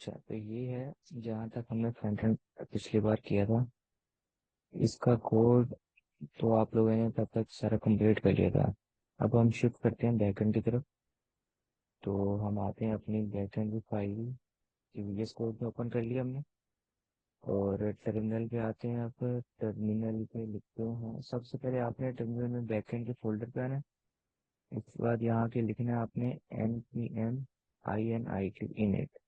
अच्छा, तो ये है जहाँ तक हमने फ्रंट एंड पिछली बार किया था। इसका कोड तो आप लोगों ने तब तक सारा कंप्लीट कर लिया था। अब हम शिफ्ट करते हैं बैकएंड की तरफ। तो हम आते हैं अपनी बैकएंड की फाइल वीएस कोड में ओपन कर लिया हमने। और टर्मिनल पे आते हैं। आप टर्मिनल पे लिखते हैं, सबसे पहले आपने टर्मिनल में बैकएंड के फोल्डर पे आना है। उसके बाद यहाँ के लिखना है आपने npm init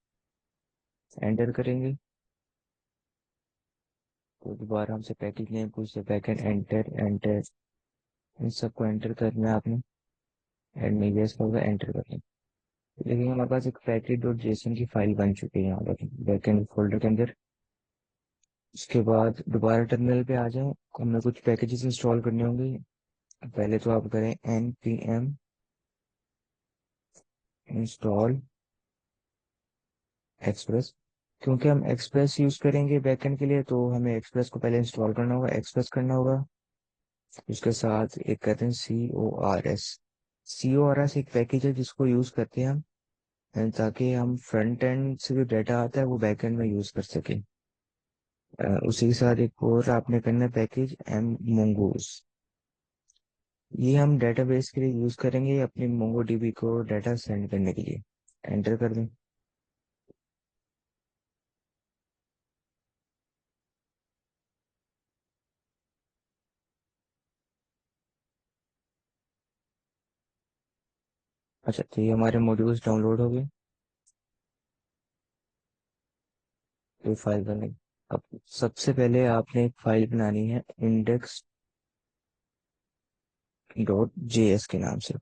एंटर करेंगे। तो दोबारा हमसे पैकेज नेम पूछते बैकएंड एंटर एंटर, इन सबको एंटर करना है आपने। एंड मीडिया का होगा एंटर करना। लेकिन हमारे पास एक पैकेज डॉट जेसन की फाइल बन चुकी है यहाँ पर बैकएंड फोल्डर के अंदर। उसके बाद दोबारा टर्मिनल पे आ जाए, हमें कुछ पैकेजेस इंस्टॉल करने होंगे। पहले तो आप करें npm इंस्टॉल एक्सप्रेस। क्योंकि हम एक्सप्रेस यूज करेंगे बैकएंड के लिए, तो हमें एक्सप्रेस को पहले इंस्टॉल करना होगा, एक्सप्रेस करना होगा। उसके साथ एक कहते हैं सी ओ आर एस एक पैकेज है जिसको यूज करते हैं हम, ताकि हम फ्रंट एंड से जो डाटा आता है वो बैक एंड में यूज कर सके। उसी के साथ एक और आपने करना है पैकेज एम मोंगोज। ये हम डेटाबेस के लिए यूज करेंगे अपनी मोंगो डीबी को डाटा सेंड करने के लिए। एंटर कर दें। अच्छा, तो ये हमारे मॉड्यूल्स डाउनलोड हो गए। तो फाइल बने। अब सबसे पहले आपने एक फाइल बनानी है इंडेक्स डॉट जेएस के नाम से।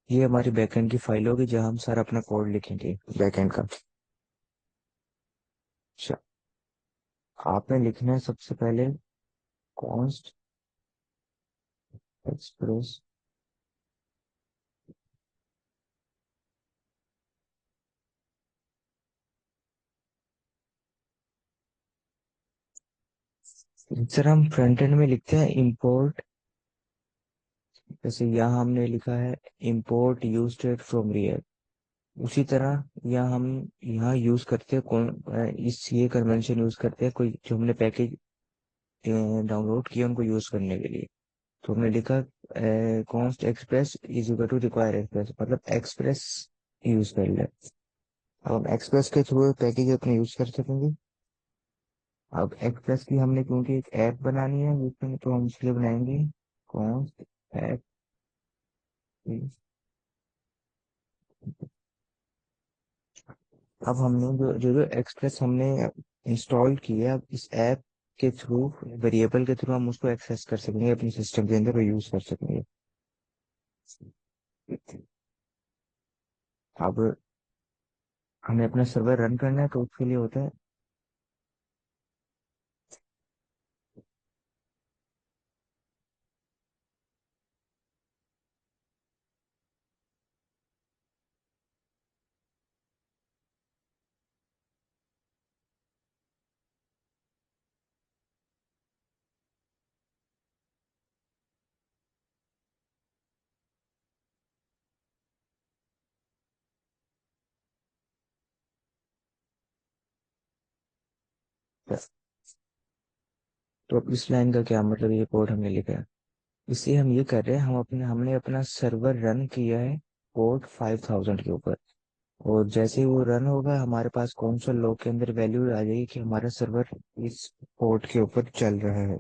ये हमारी बैकएंड की फाइल होगी जहां हम सारा अपना कोड लिखेंगे बैकएंड का। अच्छा, आपने लिखना है सबसे पहले कॉन्स्ट एक्सप्रेस। सर हम फ्रंट एंड में लिखते हैं इंपोर्ट। जैसे यहाँ हमने लिखा है import use state from rear. उसी तरह यहाँ हम यहाँ यूज करते हैं कौन इस ये कन्वेंशन यूज करते हैं कोई जो हमने पैकेज डाउनलोड किया उनको यूज करने के लिए। तो हमने लिखा const express is equal to require express, मतलब एक्सप्रेस यूज कर ले। अब हम एक्सप्रेस के थ्रू पैकेज अपने यूज कर सकेंगे। अब एक्सप्रेस की हमने क्योंकि एक ऐप बनानी है जिसमें, तो हम इसलिए बनाएंगे कॉन्स्ट ऐप। अब हमने जो एक्सप्रेस हमने इंस्टॉल किया, अब इस ऐप के थ्रू वेरिएबल के थ्रू हम उसको एक्सेस कर सकेंगे अपने सिस्टम के अंदर और यूज कर सकेंगे। अब हमें अपना सर्वर रन करना है तो उसके लिए होता है। तो अब इस लाइन का क्या मतलब, ये कोड हमने लिखा है। इससे हम ये कर रहे हैं, हमने अपना सर्वर रन किया है पोर्ट 5000 के ऊपर। और जैसे ही वो रन होगा हमारे पास कंसोल लॉग के अंदर वैल्यू आ जाएगी कि हमारा सर्वर इस पोर्ट के ऊपर चल रहा है।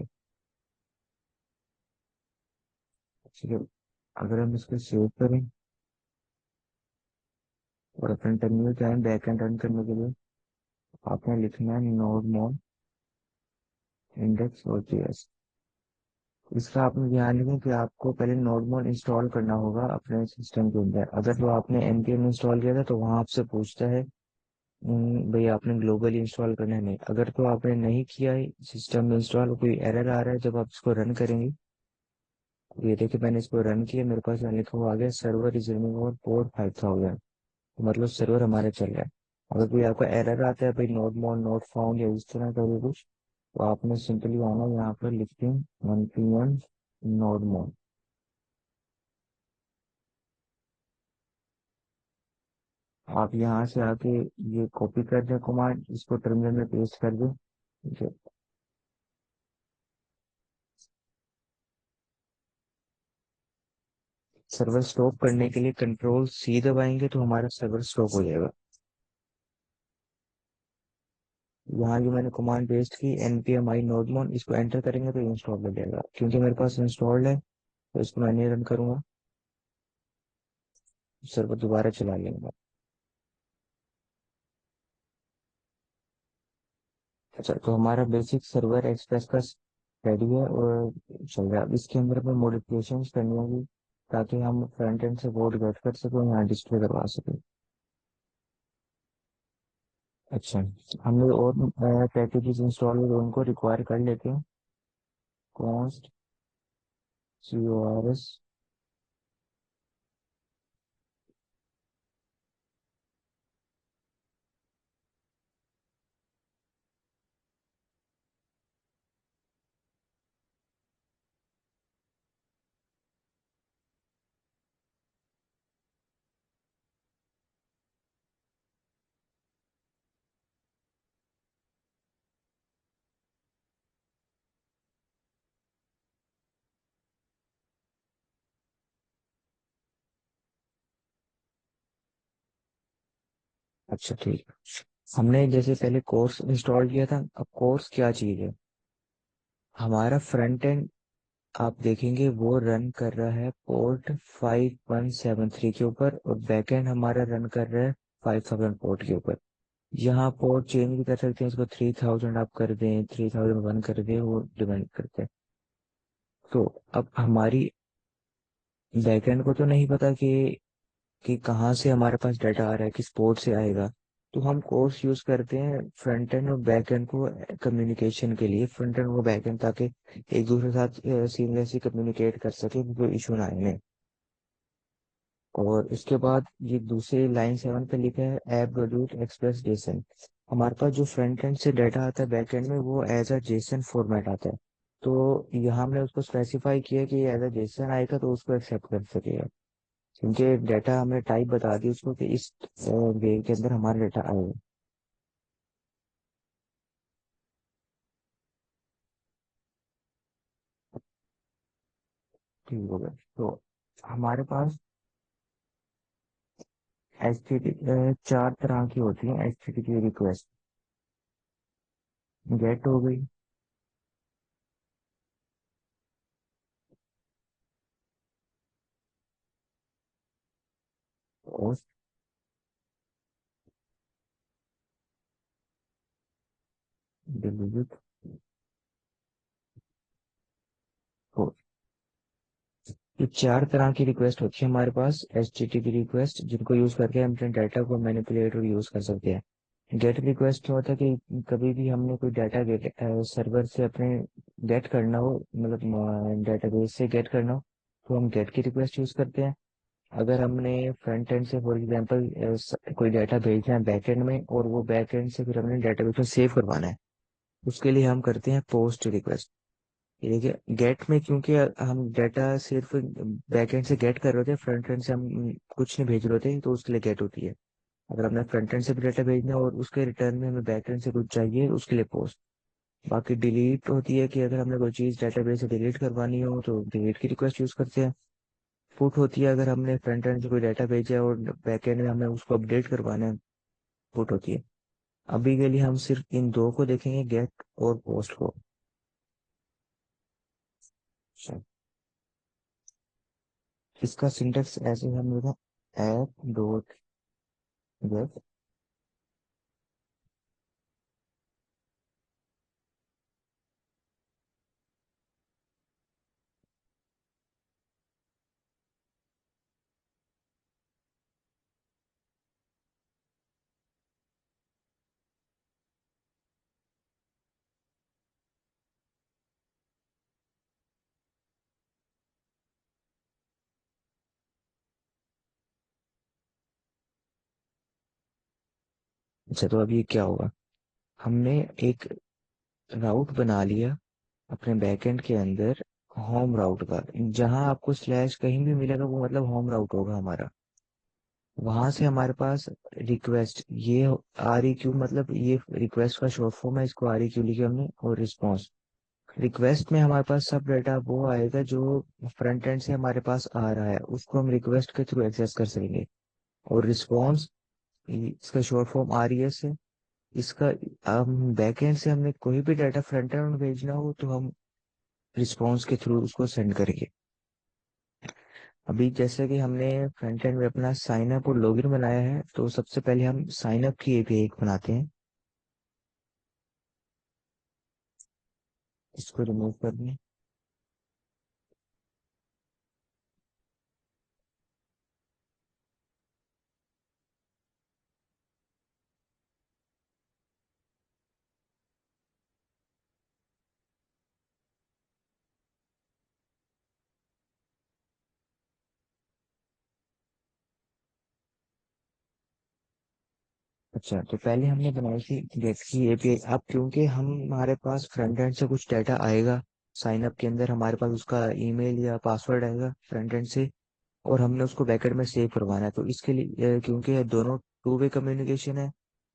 ठीक है। अगर हम इसको सेव करें और अपने टर्मिनल जाएं बैकएंड रन करने के लिए, आपने लिखना है नोड मोड इंडेक्स और जेएस। इसका आपने ध्यान रखें कि आपको पहले नोड मोड इंस्टॉल करना होगा अपने सिस्टम के अंदर। अगर तो आपने npm इंस्टॉल किया था तो वहां आपसे पूछता है भाई आपने ग्लोबली इंस्टॉल करना है, नहीं। अगर तो आपने नहीं किया है सिस्टम में इंस्टॉल, कोई एरर आ रहा है जब आप इसको रन करेंगे। ये देखिए मैंने इसको रन किया, मेरे पास यहाँ लिखा हुआ आ गया server is running over port 5000। तो मतलब सर्वर हमारे चल रहा है। अगर कोई आपका एरर आता है भाई नोड मोड नोट फाउंड या इस तरह का भी कुछ, तो आपने सिंपली आना यहाँ पर लिखते हैं npm नोड मोड। आप यहाँ से आके ये कॉपी कर दें कमांड, इसको टर्मिनल में पेस्ट कर दें, ठीक है। सर्वर स्टॉप करने के लिए कंट्रोल सी दबाएंगे तो हमारा सर्वर स्टॉप हो जाएगा। यहाँ जो मैंने कमांड पेस्ट की npm i nodemon, इसको एंटर करेंगे तो इंस्टॉल हो जाएगा, क्योंकि मेरे पास इंस्टॉल्ड है तो इसको मैं नहीं रन करूंगा, सर्वर दोबारा चला लेंगे। अच्छा, तो हमारा बेसिक सर्वर एक्सप्रेस का रेडी है और चल रहा है। अब इसके अंदर हमें मॉडिफिकेशन करनी होगी ताकि हम फ्रंट एंड से कोड गेट कर सकें, यहाँ डिस्प्ले करवा सकें। अच्छा, हमने और पैकेजेस इंस्टॉल हुए तो उनको रिक्वायर कर लेते हैं। Const CORS। अच्छा ठीक है। हमने जैसे पहले कोर्स इंस्टॉल किया था, अब कोर्स क्या चीज़ है। हमारा फ्रंट एंड आप देखेंगे वो रन कर रहा है पोर्ट 5173 के ऊपर, और बैक एंड हमारा रन कर रहा है 5000 पोर्ट के ऊपर। यहाँ पोर्ट चेंज भी कर सकते हैं, इसको 3000 आप कर दें, 3001 कर दें, वो डिपेंड करते हैं। तो अब हमारी बैकएंड को तो नहीं पता कि कहाँ से हमारे पास डाटा आ रहा है, किस पोर्ट से आएगा। तो हम कोर्स यूज करते हैं फ्रंट एंड और बैक एंड को कम्युनिकेशन के लिए, फ्रंट एंड और बैक एंड, ताकि एक दूसरे के साथ सीमलेसली कम्युनिकेट कर सके, कोई इशू ना आए। और इसके बाद ये दूसरी लाइन 7 पे लिखा है ऐप प्रोड्यूस एक्सप्रेस जेसन। हमारे पास जो फ्रंट एंड से डाटा आता है बैक एंड में, वो एज अ जेसन फॉर्मेट आता है। तो यहाँ हमने उसको स्पेसिफाई किया कि एज अ जेसन आएगा तो उसको एक्सेप्ट कर सकेगा, क्योंकि डाटा हमने टाइप बता दी उसको कि इस वे के अंदर हमारा डाटा आएगा। ठीक हो गया। तो हमारे पास एच टी टी चार तरह की होती है H T T request. Get हो गई, पोस्ट, डिलीट। ये चार तरह की रिक्वेस्ट होती है हमारे पास H T T P request, जिनको यूज करके हम अपने डाटा को मैनिपुलेट और यूज कर सकते हैं। गेट रिक्वेस्ट क्या होता है कि कभी भी हमने कोई डाटा गेट सर्वर से अपने गेट करना हो, मतलब डेटाबेस से गेट करना हो, तो हम गेट की रिक्वेस्ट यूज करते हैं। अगर हमने फ्रंट एंड से फॉर एग्जांपल कोई डाटा भेजना है बैक एंड में, और वो बैक एंड से फिर हमने डेटाबेस में सेव करवाना है, उसके लिए हम करते हैं पोस्ट रिक्वेस्ट। ये देखिए गेट में, क्योंकि हम डाटा सिर्फ बैकएंड से गेट कर रहे थे, फ्रंट एंड से हम कुछ नहीं भेज रहे थे, तो उसके लिए गेट होती है। अगर हमने फ्रंट एंड से भी डाटा भेजना है और उसके रिटर्न में हमें बैक एंड से कुछ चाहिए, उसके लिए पोस्ट। बाकी डिलीट होती है कि अगर हमने कोई चीज डेटाबेस से डिलीट करवानी हो तो डिलीट की रिक्वेस्ट यूज करते हैं। पुट होती है अगर हमने फ्रंट एंड से कोई डाटा भेजा है और बैक एंड में हमें उसको अपडेट करवाना है, पुट होती है। अभी के लिए हम सिर्फ इन दो को देखेंगे, गेट और पोस्ट को। अच्छा, इसका सिंटेक्स ऐसे हम लोग ऐप डॉट गेट। अच्छा, तो अब ये क्या होगा। हमने एक राउट बना लिया अपने बैकएंड के अंदर, होम राउट का। जहां आपको स्लैश कहीं भी मिलेगा वो मतलब होम राउट होगा हमारा। वहां से हमारे पास रिक्वेस्ट, ये आर ई क्यू, मतलब ये रिक्वेस्ट का शॉर्ट फॉर्म है, इसको आर ई क्यू लिखे हमने। और रिस्पॉन्स, रिक्वेस्ट में हमारे पास सब डेटा वो आएगा जो फ्रंट एंड से हमारे पास आ रहा है, उसको हम रिक्वेस्ट के थ्रू एक्सेस कर सकेंगे। और रिस्पॉन्स, इसका short form R E S है। इसका हम बैक एंड से हमने कोई भी डाटा फ्रंट एंड में भेजना हो तो हम रिस्पॉन्स के थ्रू उसको सेंड करेंगे। अभी जैसे कि हमने फ्रंट एंड में अपना साइन अप और लॉगिन बनाया है, तो सबसे पहले हम साइन अप की एपीआई एक बनाते हैं। इसको रिमूव कर दें। अच्छा, तो पहले हमने बनाई थी गेट की एपीआई। अब क्योंकि हमारे पास फ्रंट एंड से कुछ डाटा आएगा, साइन अप के अंदर हमारे पास उसका ईमेल या पासवर्ड आएगा फ्रंट एंड से, और हमने उसको बैकएंड में सेव करवाना है। तो इसके लिए क्योंकि ये दोनों टू वे कम्युनिकेशन है,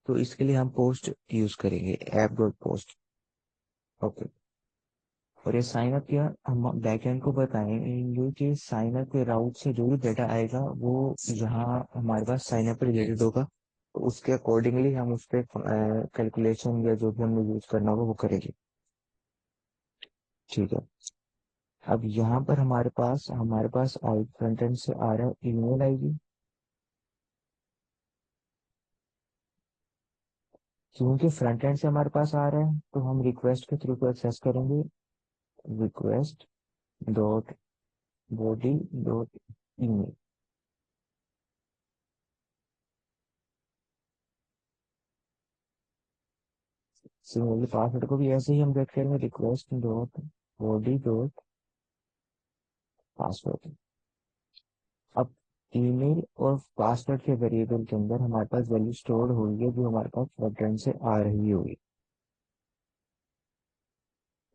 तो इसके लिए हम पोस्ट यूज करेंगे, ऐप डॉट पोस्ट। ओके। और ये साइन अप किया, हम बैकएंड को बताएंगे कि साइन अप के राउट से जो भी डाटा आएगा वो जहाँ हमारे पास साइन अप रिलेटेड होगा, तो उसके अकॉर्डिंगली हम उस पर कैलकुलेशन या जो भी हमें यूज करना होगा वो करेंगे। ठीक है। अब यहाँ पर हमारे पास आई फ्रंट एंड से आ रहा है ईमेल आईडी। क्योंकि फ्रंट एंड से हमारे पास आ रहा है, तो हम रिक्वेस्ट के थ्रू को एक्सेस करेंगे। Request dot body dot email. Similarly password को भी ऐसे ही हम वेट करेंगे, request dot body dot password. अब ईमेल और पासवर्ड के वेरिएबल के अंदर हमारे पास वैल्यू स्टोर हुई है जो हमारे पास फ्रंट एंड से आ रही होगी।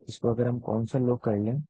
इसको अगर हम कौन सा लॉक कर लें।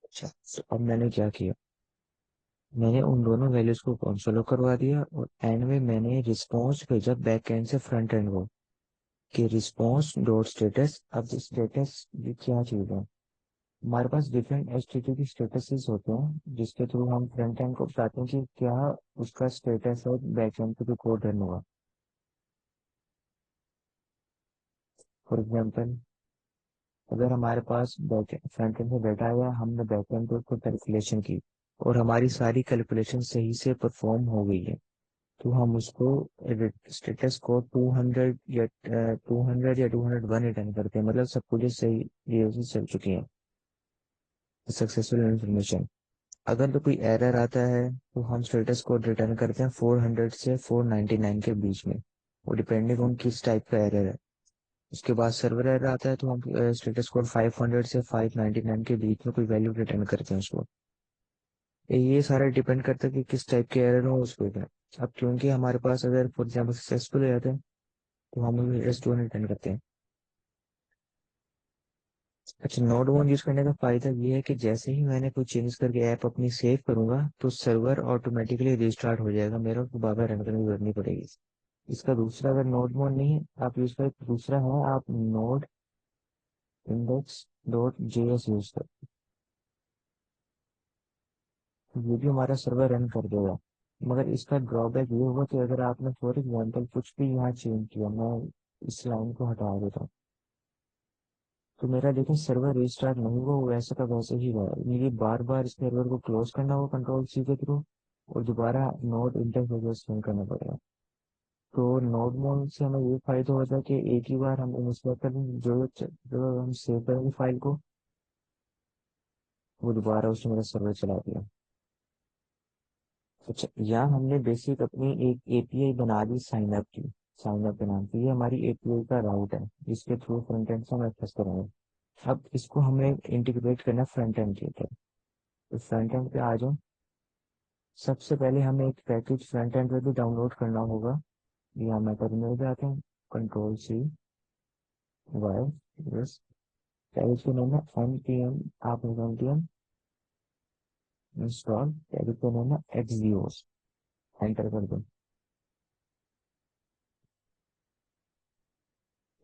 अच्छा, तो अब मैंने क्या किया, मैंने उन दोनों वैल्यूज को कॉन्सोलो करवा दिया और एंड में मैंने रिस्पॉन्स भेजा बैक एंड से फ्रंट एंड को, कि रिस्पॉन्स डॉट स्टेटस। अब स्टेटस ये क्या चीज है, हमारे पास डिफरेंट एचटीटीपी स्टेटसेस होते हैं जिसके थ्रू हम फ्रंट एंड को बताते हैं कि क्या उसका स्टेटस है बैक एंड पे जो कोड रन हुआ। फॉर एग्जांपल, अगर हमारे पास बैक फ्रंट एंड से डाटा आया, हमने बैक एंड पे उसको कैलकुलेशन की और हमारी सारी कैलकुलेशन सही से परफॉर्म हो गई है, तो हम उसको स्टेटस को 200 या 200 या 201 रिटर्न करते हैं, मतलब सब कुछ सही ये चल चुकी है, सक्सेसफुल इन्फॉर्मेशन। अगर तो कोई एरर आता है तो हम स्टेटस कोड रिटर्न करते हैं 400 से 499 के बीच में, वो डिपेंडिंग ऑन किस टाइप का एरर है। उसके बाद सर्वर एरर आता है तो हम स्टेटस कोड 500 से 599 के बीच में कोई वैल्यू रिटर्न करते हैं उसको। ये सारा डिपेंड करता है कि किस टाइप के एरर हो उस पर। अब क्योंकि हमारे पास अगर फॉर एग्जाम्पल सक्सेसफुल हो जाते हैं तो हम एस टू रिटर्न करते हैं। अच्छा, नोड वन यूज करने का फायदा ये है कि जैसे ही मैंने कोई चेंज करके ऐप अपनी सेव करूंगा तो सर्वर ऑटोमेटिकली रिस्टार्ट हो जाएगा, मेरा को बार बार रन करने की जरूरत नहीं पड़ेगी। इसका दूसरा, अगर नोड वन नहीं है आप यूज कर, दूसरा है आप node index dot JS use कर, तो ये भी हमारा सर्वर रन कर देगा। मगर इसका ड्रॉबैक ये होगा कि अगर आपने फॉर एग्जाम्पल कुछ भी यहाँ चेंज किया, मैं इस लाइन को हटा देता हूँ, तो मेरा देखो सर्वर रिस्टार्ट नहीं हुआ, वो वैसे का वैसे ही रहा, मुझे बार बार इस सर्वर को क्लोज करना होगा कंट्रोल सी के थ्रू, और दोबारा नोड इंटरफेस करना पड़ेगा। तो नोड मोड से हमें ये फायदा होता है कि एक ही बार हम इंस्टॉल कर लें, जो हम सेव करेंगे फाइल को, वो दोबारा उसमें मेरा सर्वर चला दिया। अच्छा, यहाँ हमने बेसिक अपनी एक एपीआई बना दी साइन अप की, साइन अप के नाम की, ये हमारी एपीआई का राउट है जिसके थ्रू फ्रंट एंड से हम एक्सेस करेंगे। अब इसको हमें इंटीग्रेट करना फ्रंट एंड के ऊपर, तो फ्रंट एंड पे आ जाओ। सबसे पहले हमें एक पैकेज फ्रंट एंड पे भी डाउनलोड करना होगा। यहाँ मैं टर्मिनल पे आता हूँ, control C Y, yes, package का नाम है npm, आप npm इंस्टॉल, पैकेज का नाम है एक्सियोस, एंटर कर दो,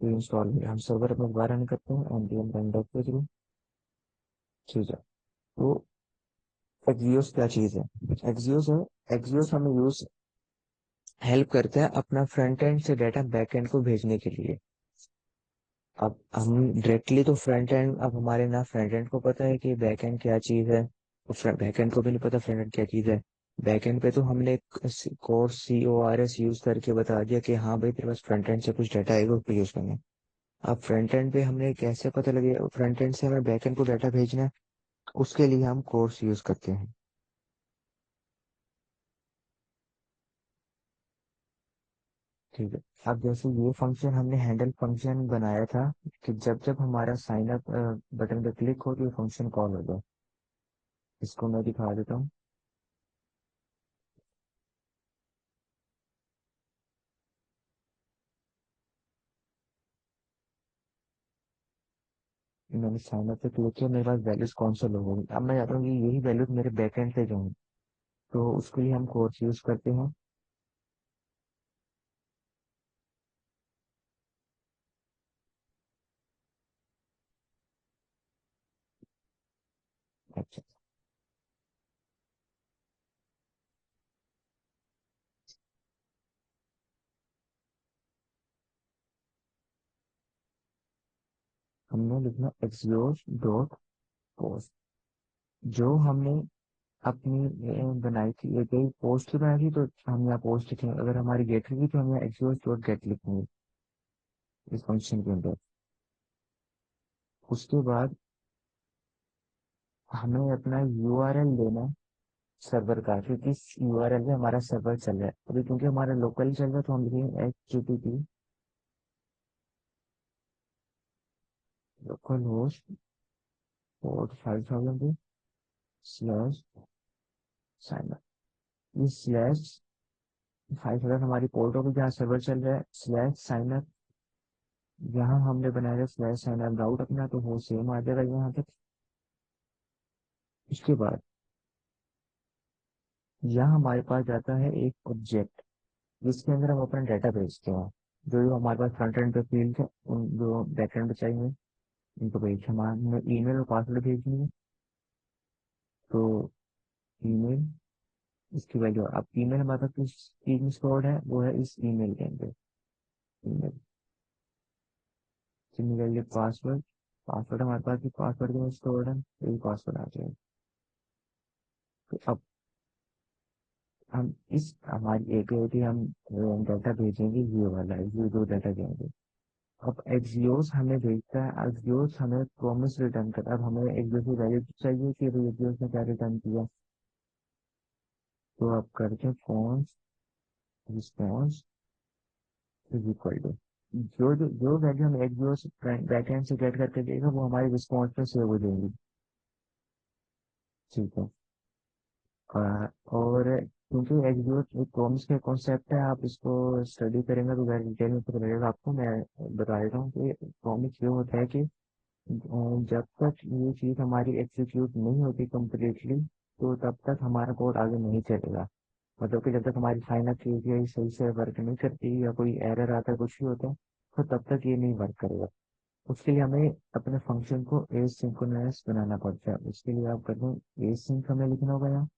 तो इंस्टॉल हो गया। हम सर्वर अपना दोबारा नहीं करते हैं npm random के थ्रू, ठीक है। तो एक्सियोस क्या चीज है? एक्सियोस है, एक्सियोस हमें यूज हेल्प करता है अपना फ्रंट एंड से डाटा बैक एंड को भेजने के लिए। अब हम डायरेक्टली तो फ्रंट एंड, अब हमारे ना फ्रंट एंड को पता है कि बैक एंड क्या चीज है, और बैक एंड को भी नहीं पता फ्रंट एंड क्या चीज है। बैक एंड पे तो हमने कोर्स CORS यूज करके बता दिया कि हाँ भाई तेरे पास फ्रंट एंड से कुछ डाटा आएगा, उसको यूज करना है। अब फ्रंट एंड पे हमने कैसे पता लगे फ्रंट एंड से हमें बैक एंड को डाटा भेजना है, उसके लिए हम कोर्स यूज करते हैं। ठीक है। अब जैसे ये फंक्शन हमने हैंडल फंक्शन बनाया था कि जब जब हमारा साइन अप बटन पे क्लिक हो तो ये फंक्शन कॉल होगा। इसको मैं दिखा देता हूँ। मैंने साइन अप पे क्लिक किया, मेरे पास वैल्यूज कौन सा लोग होंगे, अब मैं चाहता हूँ कि यही वैल्यूज मेरे बैकएंड पे जो हैं, तो उसके लिए हम कोर्स यूज करते हैं। अच्छा, हमने लिखना एक्सियोस डॉट पोस्ट, जो हमने अपनी बनाई थी, एक ही पोस्ट बनाई थी, तो हम यहाँ पोस्ट लिखेंगे। अगर हमारी गेट की तो हम यहाँ एक्सियोस डॉट गेट लिखेंगे इस फंक्शन के अंदर। उसके बाद हमें अपना यूआरएल देना है सर्वर का, क्योंकि इस यूआरएल पे हमारा सर्वर चल रहा है अभी, क्योंकि हमारा लोकल चल रहा है, तो हम लिखेंगे HTTP local host port 5000 slash sign up. ये स्लैश 5000 हमारी पोर्ट होगी जहाँ सर्वर चल रहा है, स्लैश साइन अप यहाँ हमने बनाया है, स्लैश साइन अप राउट अपना, तो वो सेम आ जाएगा यहाँ तक। उसके बाद यहाँ हमारे पास जाता है एक ऑब्जेक्ट जिसके अंदर हम अपना डाटा भेजते हैं। जो जो हमारे पास फ्रंट एंड पे फील्ड है, उन जो बैक एंड पे चाहिए उनको भेज, हमारे ईमेल और पासवर्ड भेजनी है, तो ईमेल, इसकी वैल्यू, अब ईमेल हमारे पास किस चीज में स्टोर्ड है, वो है इस ईमेल के अंदर, ईमेल। सिमिलरली पासवर्ड, पासवर्ड हमारे पास भी पासवर्ड के में स्टोर्ड है, तो ये पासवर्ड आ जाएगा। तो अब हम इस हमारी एपीआई पे हम डाटा भेजेंगे, ये वाला है, ये दो डाटा देंगे। अब एक्सियोस हमें भेजता है, एक्सियोस हमें प्रॉमिस रिटर्न करता है। अब हमें एक्सियोस की वैल्यू चाहिए कि एक्सियोस ने क्या रिटर्न किया, तो आप करते हैं const response is equal to, जो जो जो वैल्यू हम एक्सियोस बैकएंड से गेट करके देगा वो हमारी रिस्पॉन्स पे सेव हो जाएंगी। ठीक है। और क्योंकि एक्सिक्यूट एक प्रॉमिस का कॉन्सेप्ट है, आप इसको स्टडी करेंगे तो वेरी डिटेल में पता लगेगा आपको। मैं बता देता हूँ कि प्रॉमिस ये होता है कि जब तक ये चीज हमारी एग्जीक्यूट नहीं होती कम्प्लीटली, तो तब तक हमारा कोड आगे नहीं चलेगा। मतलब कि जब तक हमारी फाइनल API सही से वर्क नहीं करती या कोई एरर आता है, कुछ भी होता है, तो तब तक ये नहीं वर्क करेगा। उसके लिए हमें अपने फंक्शन को एसिंक्रोनस बनाना पड़ता है। उसके लिए आप करते हैं एसिंक हमें लिखना होगा यहाँ।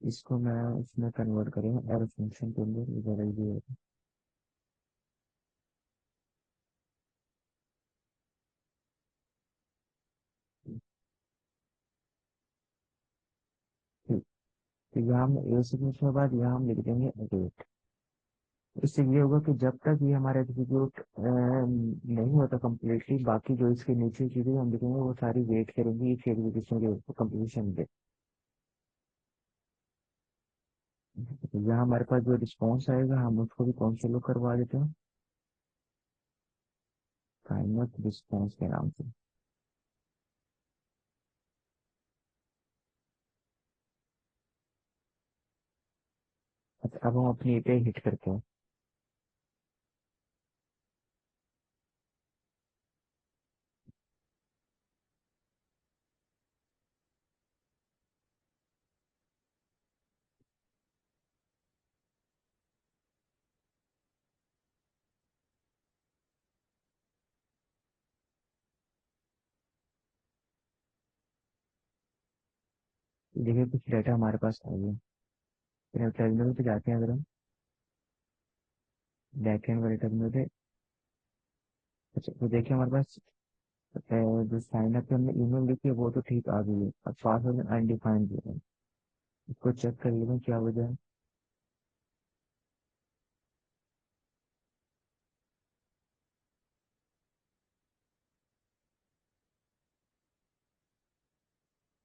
इसको मैं इसमें कन्वर्ट करेंगे एरर फंक्शन के अंदर, ये ज़रा easy होगा। ठीक। तो यहाँ हम एसिंक लिखने के बाद यहाँ हम लिख देंगे await। इससे ये होगा कि जब तक ये हमारा एग्जीक्यूट नहीं होता कम्प्लीटली, बाकी जो इसके नीचे चीजें हम लिखेंगे वो सारी वेट करेंगी इस एग्जीक्यूशन के कम्प्लीशन पे। तो यहाँ हमारे पास जो रिस्पॉन्स आएगा हम उसको भी कौन से लोग करवा देते हैं, काइंड रिस्पॉन्स के नाम से। अच्छा, अब हम अपनी एपीआई हिट करते हैं। देखिए कुछ डाटा हमारे पास आ गया। फिर टर्मिनल पे जाते हैं अगर हम बैकएंड वाले टर्मिनल पे। अच्छा, तो देखिए हमारे पास जो साइन अप पे हमने ईमेल लिखी है वो तो ठीक आ गई है। अब पासवर्ड में अनडिफाइंड दिया है। इसको चेक कर लेना क्या वजह है।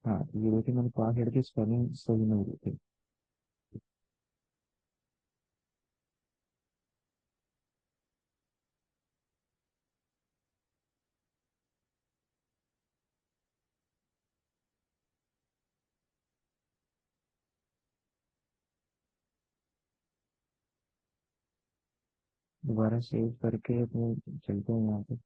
हाँ, ये देखिए मैंने पासवर्ड की स्पेलिंग सही नहीं दी थी। दोबारा सेव करके अपने चलते हैं यहाँ पे।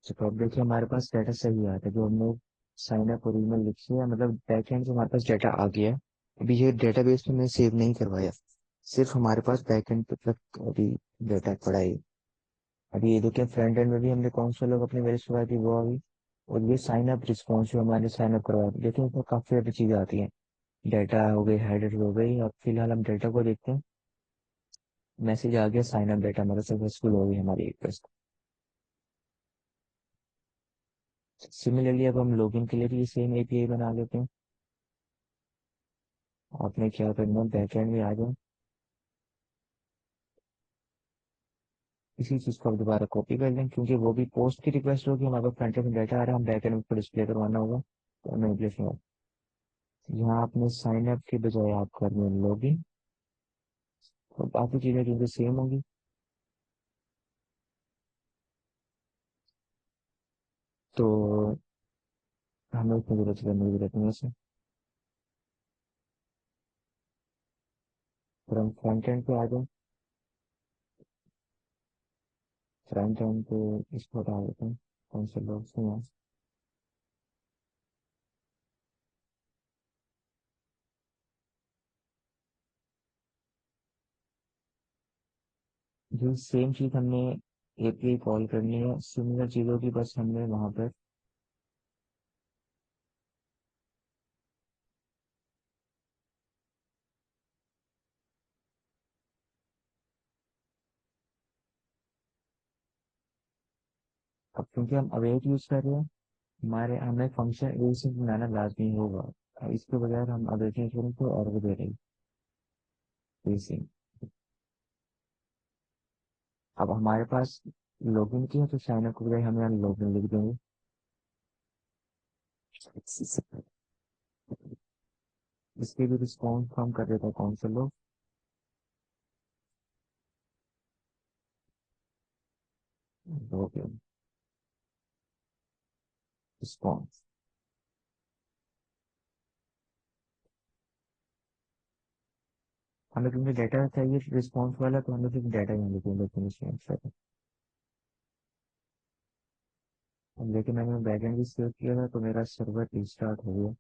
तो अब देखिए हमारे पास डाटा सही आता है जो हमने साइन अप और ईमेल लिखी है, मतलब बैकएंड से हमारे पास डाटा आ गया है। अभी ये डेटाबेस में मैंने सेव नहीं करवाया, सिर्फ हमारे पास बैकएंड पे तक अभी डाटा पड़ा है। अभी ये देखिए फ्रंट एंड में भी हमने कौन सा लोग अपनी वेरीफाई की वो अभी, और ये साइन अप रिस्पॉन्स जो हमारे साइन अप करवाया, देखिए इसमें काफी सारी चीजें आती हैं। डाटा हो गई, हेडर हो गई। अब फिलहाल हम डाटा को देखते हैं। मैसेज आ गया साइन अप डाटा हमारा सक्सेसफुल हो गई हमारी रिक्वेस्ट। सिमिलरली अब हम लॉगिन के लिए भी सेम एपीआई बना लेते हैं। आपने क्या करना है, बैकएंड में आ जाओ। इसी चीज को अब दोबारा कॉपी कर लें, क्योंकि वो भी पोस्ट की रिक्वेस्ट होगी, हमारे फ्रंट एंड में डाटा आ रहा है, हम बैकएंड में डिस्प्ले करवाना होगा। तो हमें रिप्लेस में यहाँ आपने साइन अप के बजाय आप करने लॉगिन। तो बाकी चीजें क्योंकि सेम होंगी, तो हमें इतनी जरूरत करने की जरूरत नहीं है इसे। फिर हम फ्रंट एंड पे आ जाए। फ्रंट एंड पे इसको हटा देते हैं, कौन से लोग से यहाँ। जो सेम चीज हमने एपीआई कॉल करनी है, सिमिलर चीजों की बस हमने वहां पर। अब क्योंकि हम अवेट यूज कर रहे हैं, हमारे हमें फंक्शन ए से बनाना लाजमी होगा। अब इसके बगैर हम अवेट यूज करें तो और दे रही से। अब हमारे पास लॉगिन की है, तो साइन अप के बजाय हम यहाँ लॉगिन लिख देंगे। इसके भी रिस्पॉन्स हम कर देते हैं कौन से लोग। रिस्पॉन्स। हमें क्योंकि डाटा चाहिए रिस्पॉन्स वाला, तो हमें सिर्फ डाटा यहाँ लिखेंगे, लेकिन रिस्पॉन्स वाला। अब लेकिन मैंने बैकएंड भी सेव किया था, तो मेरा सर्वर रिस्टार्ट हो गया।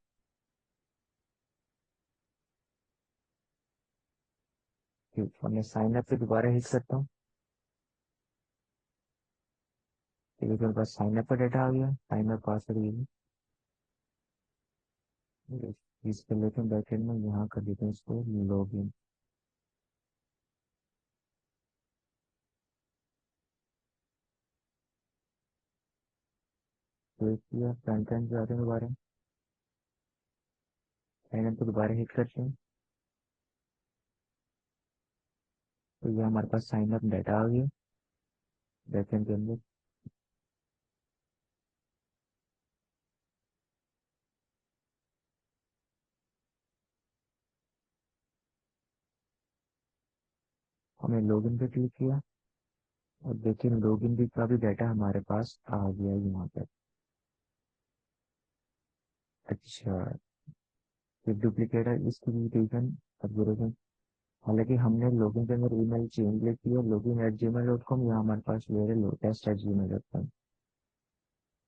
ठीक, अब मैं साइन अप पे दोबारा हिट करता हूँ। ठीक है, मेरे पास साइन अप का डाटा आ गया, साइन अप पासवर्ड ये इस पे लेके बैकएंड में यहाँ कर देते हैं इसको लॉगिन। सेव किया, फ्रंट एंड पे आते हैं दोबारा, साइन अप पे दोबारा हिट करते हैं। तो ये हमारे पास साइन अप डाटा आ गया बैकएंड के अंदर। हमने लॉगिन पे क्लिक किया और देखिए लॉगिन भी का भी डाटा हमारे पास आ गया है यहाँ पर। अच्छा, ये डुप्लीकेट है, इसकी रीजन कंफर्मेशन। हालांकि हमने लॉगिन के अंदर ईमेल चेंज किया, login@gmail.com, यहाँ हमारे पास ये है test@gmail.com।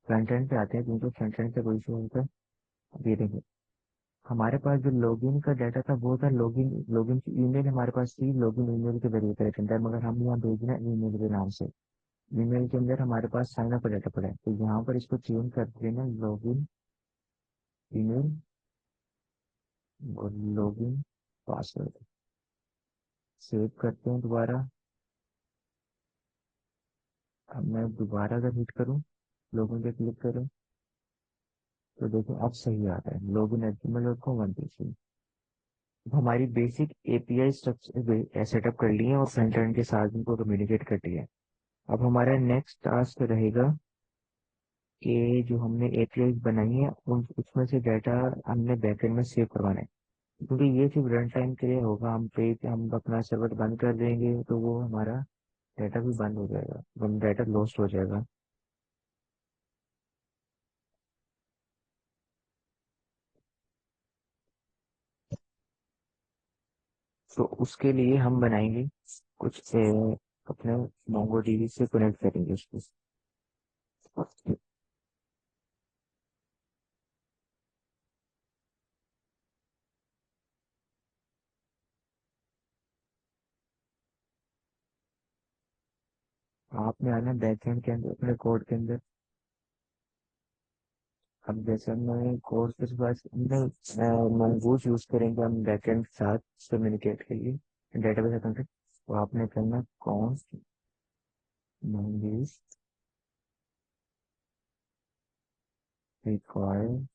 फ्रंट एंड पे आते हैं, क्योंकि फ्रंट एंड पे कोई इशू होता है। अब ये देखिए, हमारे पास जो लॉगिन का डाटा था वो था लॉगिन, लॉगिन की ईमेल हमारे पास थी, लॉगिन ईमेल के जरिए करेक्ट है, मगर हम यहाँ भेजना ईमेल के नाम से। ईमेल के अंदर हमारे पास साइन अप का डाटा पड़ा है, तो यहाँ पर इसको चेंज कर देना, लॉगिन ईमेल और लॉगिन पासवर्ड। सेव करते हैं दोबारा। अब मैं दोबारा अगर हिट करूँ, लॉगिन पे क्लिक करूँ, तो देखो अब सही आ रहा है, login@gmail.com 123। हमारी बेसिक एपीआई स्ट्रक्चर सेटअप कर ली है और फ्रंट एंड के साथ इनको कम्युनिकेट कर लिया है। अब हमारा नेक्स्ट टास्क रहेगा कि जो हमने एपीआई बनाई है उन उसमें से डाटा हमने बैकएंड में सेव करवाना है, क्योंकि ये सिर्फ रन टाइम के लिए होगा। हम अपना सर्वर बंद कर देंगे तो वो हमारा डाटा भी बंद हो जाएगा, डाटा लॉस्ट हो जाएगा। तो उसके लिए हम बनाएंगे कुछ अपने मोंगो डीबी से कनेक्ट करेंगे उसको। आपने आना बैकएंड के अंदर अपने कोड के अंदर। अब जैसे हमने कोड के पास मंगूस यूज करेंगे हम बैकएंड के साथ कम्युनिकेट के लिए, डेटाबेस अकाउंट। तो आपने करना कौन मंगूस रिक्वायर।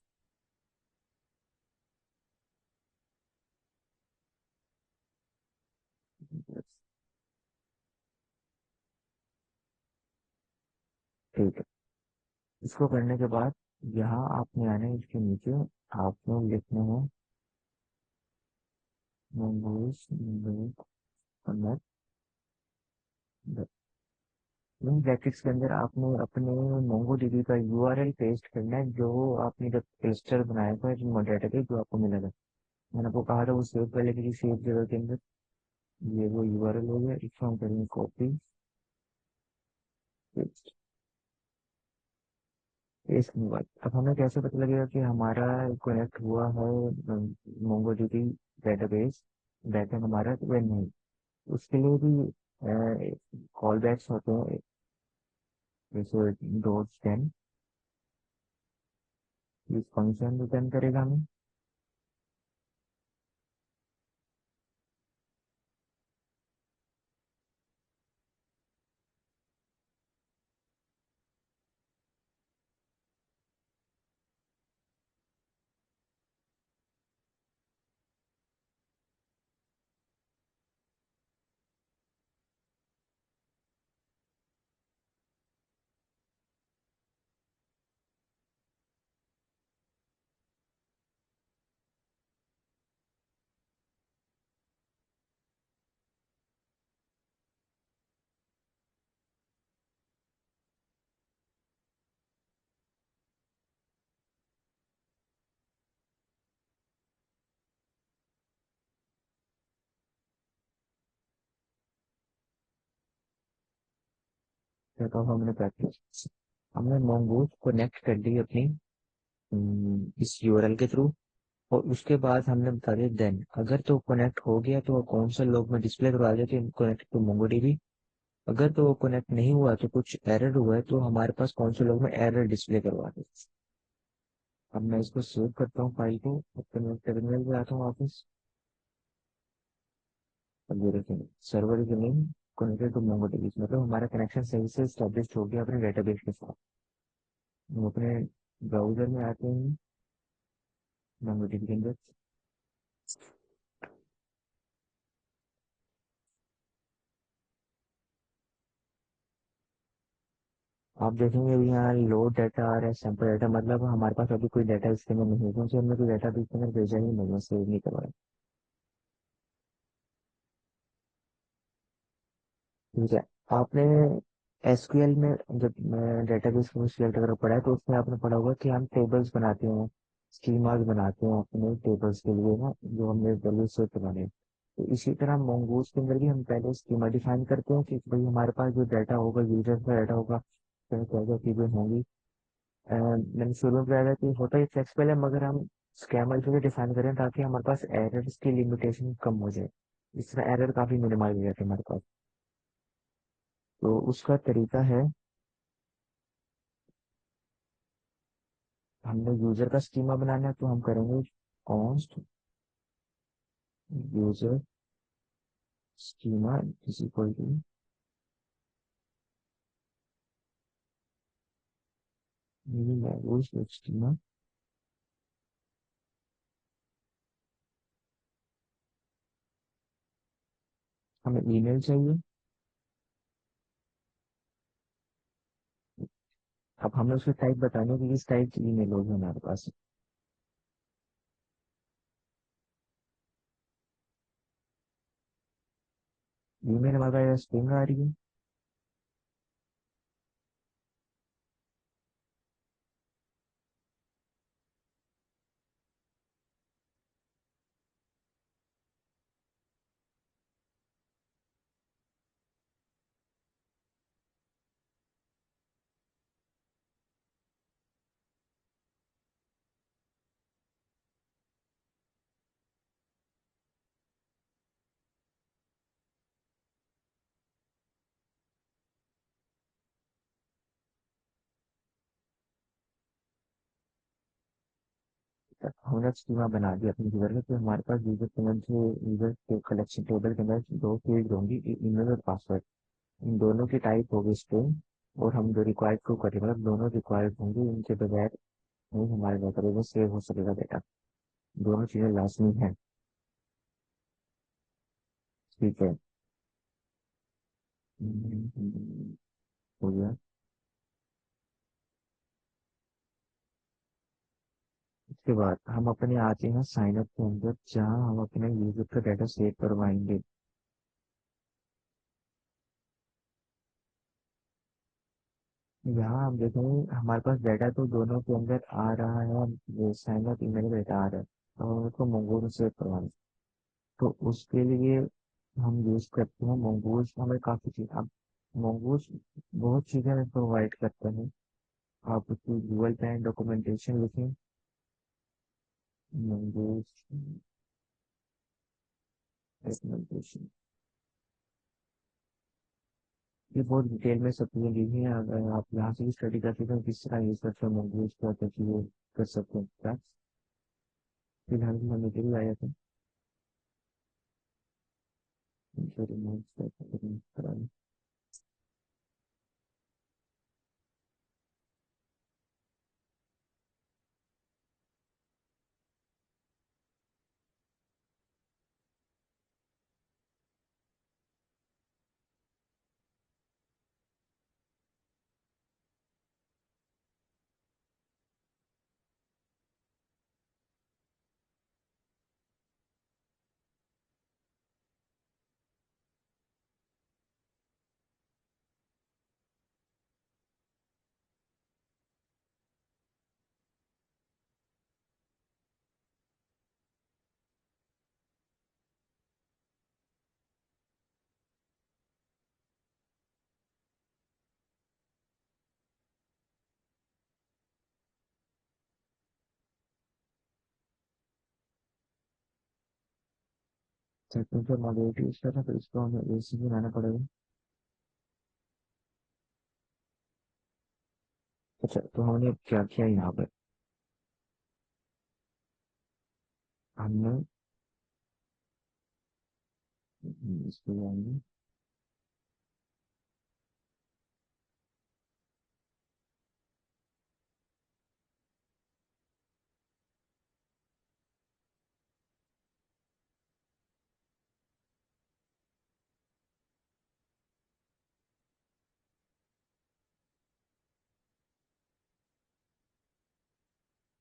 ठीक है, इसको करने के बाद यहाँ आपने आना है, इसके नीचे आपने लिखना है मंगूस कनेक्ट। इन ब्रैकेट्स के अंदर आपने अपने मोंगोडीबी का यूआरएल पेस्ट करना है, जो आपने जब क्लस्टर बनाया था जो डेटाबेस जो आपको मिला था। मैंने आपको कहा था वो सेव कर लेके किसी सेव जगह के अंदर। ये वो यूआरएल हो गया, इसको हम करेंगे कॉपी पेस्ट। पेस्ट के बाद अब हमें कैसे पता लगेगा कि हमारा कनेक्ट हुआ है मोंगोडीबी डेटाबेस, बैकएंड हमारा तो वह नहीं। उसके लिए भी कॉल बैक्स होते हैं, जैसे डॉट टेन, इस फंक्शन रिटर्न करेगा हमें। तो अब हमने प्रैक्टिस, हमने mongoose कनेक्ट कर दी अपनी इस यूआरएल के थ्रू। और उसके बाद हमने बता दिया देन अगर तो कनेक्ट हो गया तो कौन सा लॉग में डिस्प्ले करवा देते हैं कनेक्ट टू मोंगोडीबी। अगर तो वो कनेक्ट नहीं हुआ तो कुछ एरर हुआ है तो हमारे पास कौन से लॉग में एरर डिस्प्ले करवा दे। अब मैं इसको सेव करता हूँ फाइल को, अपने मैं टर्मिनल पे आता हूँ वापस। अब ये देखेंगे server is name connected to MongoDB, मतलब हमारा कनेक्शन सही से स्टैब्लिश हो गया अपने डेटाबेस के साथ। हम अपने ब्राउजर में आते हैं मोंगोडीबी के अंदर। आप देखेंगे अभी यहाँ लोड डाटा आ रहा है, सैंपल डाटा, मतलब हमारे पास अभी कोई डाटा इसके अंदर नहीं है क्योंकि हमने कोई डाटा भी इसके अंदर भेजा ही नहीं है, सेव नहीं करवाया। ठीक है। आपने एसक्यूएल में जब डेटाबेस को सिलेक्ट अगर पढ़ा है तो उसमें आपने पढ़ा होगा कि हम टेबल्स बनाते हैं, स्कीमास बनाते हैं अपने टेबल्स के लिए ना, जो हमने वैल्यू सेव करवाने हैं। तो इसी तरह mongoose के अंदर भी हम पहले स्कीमा डिफाइन करते हैं कि भाई हमारे पास जो डाटा होगा यूजर का डाटा होगा, तो क्या क्या चीजें होंगी। मैंने शुरू में बताया था कि होता ही फ्लेक्सिबल है, मगर हम स्कैमर से डिफाइन करें ताकि हमारे पास एरर्स की लिमिटेशन कम हो जाए। इस तरह एरर काफी मिनिमाइज हो जाते हैं हमारे पास। तो उसका तरीका है, हमने यूजर का स्कीमा बनाना है तो हम करेंगे const user schema is equal to mini language schema. हमें ईमेल चाहिए। अब हमें उसकी टाइप बतानी है कि किस टाइप की ईमेल होगी हमारे पास। ईमेल हमारे पास स्ट्रिंग आ रही है। हमने स्कीमा बना दिया अपने यूजर में, तो हमारे पास यूजर के अंदर जो यूजर के कलेक्शन टेबल के अंदर दो फील्ड होंगी, ईमेल और पासवर्ड। इन दोनों की टाइप होगी स्ट्रिंग, और हम जो रिक्वायर्ड को करेंगे मतलब दोनों रिक्वायर्ड होंगे, इनके बगैर नहीं हमारे डेटाबेस में सेव हो सकेगा डेटा। दोनों चीजें लाजमी है। ठीक है। हो गया। उसके बाद हम अपने आते हैं साइन अप के अंदर जहाँ हम अपने यूजर का डाटा सेव करवाएंगे। यहाँ हम देखेंगे हमारे पास डाटा तो दोनों के अंदर आ रहा है, ये साइन अप ईमेल डाटा आ रहा है, तो हम उसको मंगोर में सेव करवाना है। तो उसके लिए हम यूज करते हैं मंगोज। हमें काफी चीज, अब मंगोज बहुत चीजें हमें प्रोवाइड करते हैं। आप उसकी गूगल पे डॉक्यूमेंटेशन लिखें मंगोज डॉक्यूमेंटेशन। ये बहुत डिटेल में सब चीजें लिखी हैं, अगर आप यहाँ से भी स्टडी करते हैं किस तरह यूज करते हैं मंगोज क्या क्या चीजें कर सकते हैं क्या। फिलहाल हम के लिए आया था। टेक्निकल मॉड्यूलिटी यूज करना, तो इसको हमें एसी बनाना पड़ेगा। अच्छा, तो हमने क्या किया यहाँ पर, हमने इसको जाएंगे,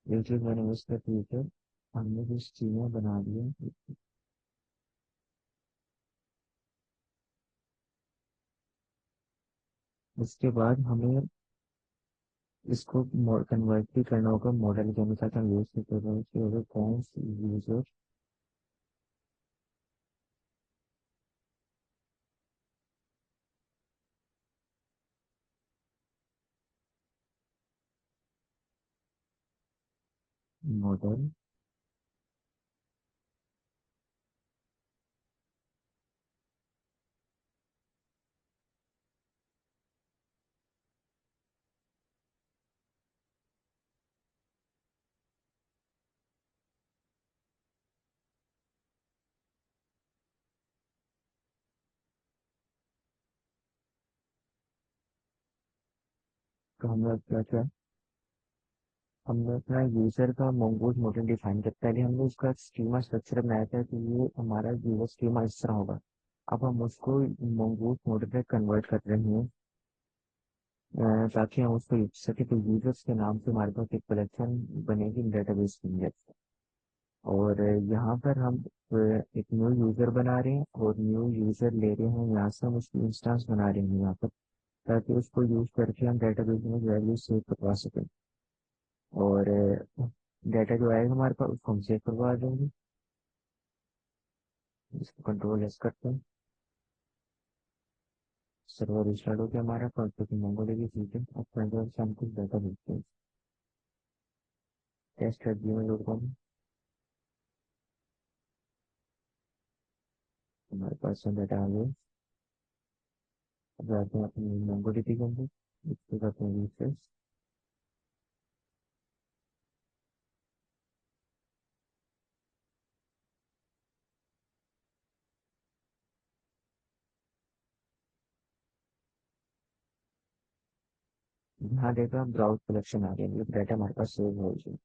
एक चीज मैंने मिस कर दी है, हमने जो स्कीमें बना दी है, उसके बाद हमें इसको कन्वर्ट भी करना होगा मॉडल के अनुसार, हम यूज करते हैं कि अगर कौन सी यूजर मॉडल तो हमने क्या किया, हमने अपना यूजर का mongoose मॉडल डिफाइन किया, पहले हमने उसका स्कीमा स्ट्रक्चर बनाया था कि ये हमारा यूजर स्कीमा इस तरह होगा। अब हम उसको mongoose मॉडल में कन्वर्ट कर रहे हैं, ताकि हम उसको यूज सके, तो यूजर्स के नाम से हमारे पास एक कलेक्शन बनेगी डेटाबेस के अंदर। और यहाँ पर हम एक न्यू यूजर बना रहे हैं और न्यू यूजर ले रहे हैं, यहाँ से हम उसकी इंस्टेंस बना रहे हैं यहाँ पर, ताकि उसको यूज करके हम डेटाबेस में वैल्यू सेव करवा सकें। और डाटा जो आएगा हमारे पास उसको हम सेव करवा देंगे। इसको कंट्रोल एस करते हैं, सर्वर स्टार्ट हो गया हमारा, कंट्रोल मंगो लेगी, ठीक है। अब कंट्रोल से हम कुछ डाटा भेजते हैं, टेस्ट एट gmail.com, हमारे पास डाटा आ गया। अब जाते हैं अपनी मंगो डीबी के अंदर, इसको करते हैं रिफ्रेश। यहाँ देखा ब्राउज कलेक्शन आ गया, मतलब डाटा हमारे पास सेव हो गया।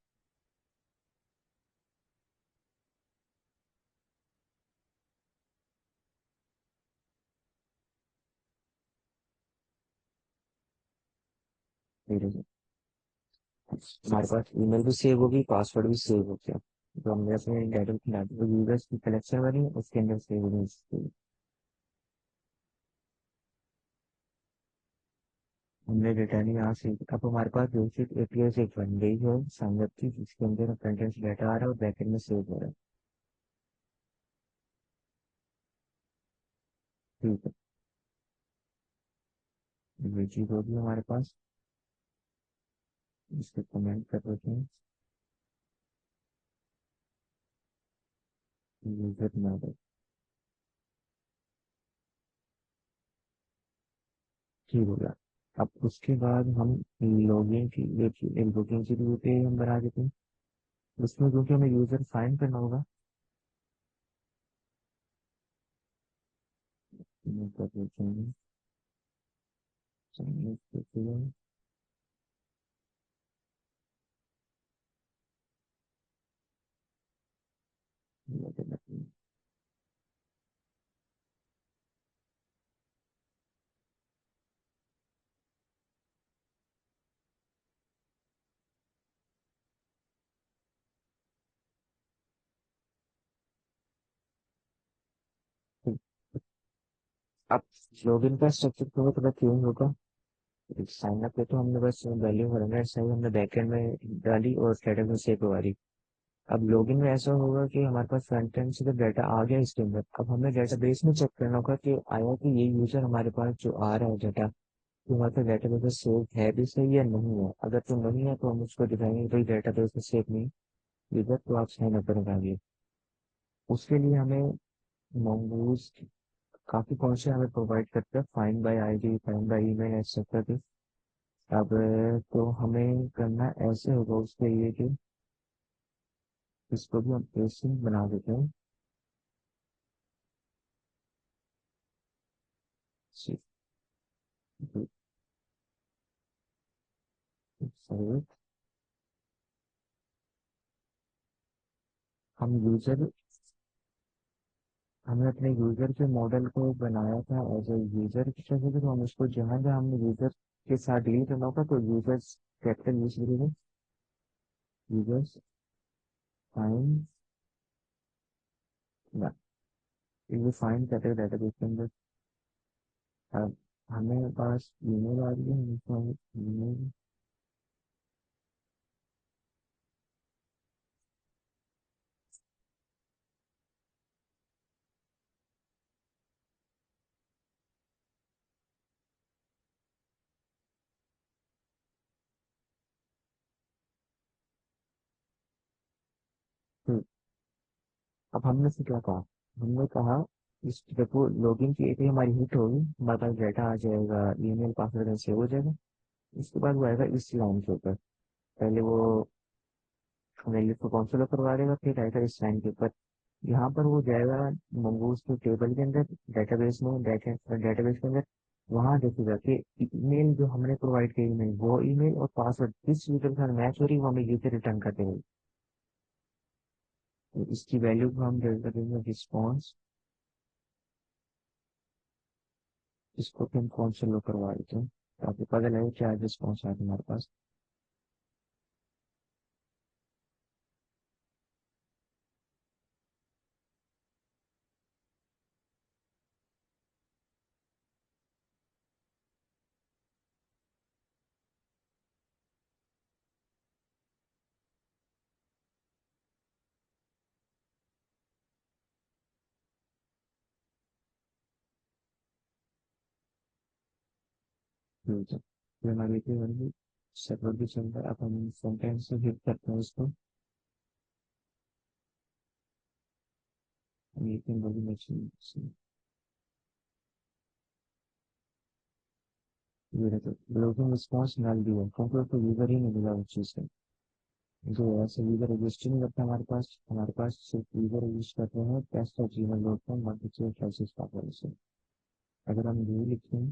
धीरे से हमारे पास ईमेल भी सेव होगी, पासवर्ड भी सेव हो गया। तो हमने अपने डाटा यूजर्स की कलेक्शन बनी, उसके अंदर सेव होगी। हमने रिटर्न यहाँ से, अब हमारे पास बेसिक एपीआई से एक बन गई है संगत की, जिसके अंदर फ्रंट एंड से डाटा आ रहा है और बैक एंड में सेव हो रहा है। ठीक है, ये चीज होगी हमारे पास, इसको कमेंट कर देते हैं, यूजर मॉडल, ठीक हो गया। अब उसके बाद हम लॉगिन की एक बुकिंग की भी पे हम बना देते हैं, उसमें क्योंकि हमें यूजर फाइंड करना होगा, मैं कर देते हैं Chinese people, अब लॉगिन का स्ट्रक्चर थोड़ा चेंज होगा। साइन अप पे तो हमने बस वैल्यू भरना है, सही हमने बैकएंड में डाली और स्टेटस में सेव करवा दी। अब लॉगिन में ऐसा होगा कि हमारे पास फ्रंट एंड से तो डाटा आ गया इसके अंदर, अब हमें डेटाबेस में चेक करना होगा कि आया कि ये यूजर हमारे पास जो आ रहा है डाटा, तो हमारे पास डेटाबेस में सेव है भी सही या नहीं है। अगर तो नहीं है तो हम उसको दिखाएंगे भाई डेटाबेस में सेव नहीं यूजर, तो आप साइन अप करवाइए। उसके लिए हमें mongoose काफी फंक्शन हमें प्रोवाइड करता है, find by ID, find by email etcetera के। अब तो हमें करना ऐसे होगा उसके लिए कि इसको भी हम एसिंक बना देते हैं। सही। हम यूजर हमने अपने यूजर के मॉडल को बनाया था एज ए यूजर की तरह से, तो हम उसको जहाँ जहाँ हमने यूजर के साथ डील करना होगा तो यूजर्स कैपिटल यूज करेंगे। यूजर्स फाइंड ये फाइंड करेगा डेटाबेस के अंदर। अब हमें पास ईमेल आ रही है, हम ईमेल। अब हमने से क्या कहा, हमने कहा इस देखो लॉगिन की एपीआई हमारी हिट होगी, हमारे पास डाटा आ जाएगा, ईमेल पासवर्ड सेव हो जाएगा। उसके बाद वो आएगा इस लाइन के ऊपर। पहले वो वैल्यू को कॉन्सोल करवा देगा, फिर आएगा इस लाइन के ऊपर। यहाँ पर वो जाएगा मंगोज के टेबल के अंदर, डेटाबेस में, डेटाबेस के अंदर। वहां देखिएगा कि ईमेल जो हमने प्रोवाइड की ईमेल, वो ईमेल और पासवर्ड जिस यूजर के साथ मैच हो रही है वो हमें यूजर रिटर्न कर देगा। तो इसकी वैल्यू को हम दे देंगे रिस्पॉन्स। इसको फिर हम कौन से लो करवा देते हैं ताकि पता लगे क्या रिस्पॉन्स आया तुम्हारे पास। ठीक है, फिर हमारी थी वही सर्वर भी चल रहा है। अब हम फ्रंट एंड से हिट करते हैं इसको। मीटिंग वाली मशीन से ये रहता है लोगों रिस्पॉन्स डाल दिया क्योंकि उसको यूजर ही नहीं मिला उस चीज का। जो ऐसे यूजर रजिस्टर नहीं करता हमारे पास सिर्फ यूजर रजिस्टर करते हैं टेस्ट और Gmail dot com multiple classes का पॉलिसी। अगर हम ये लिखें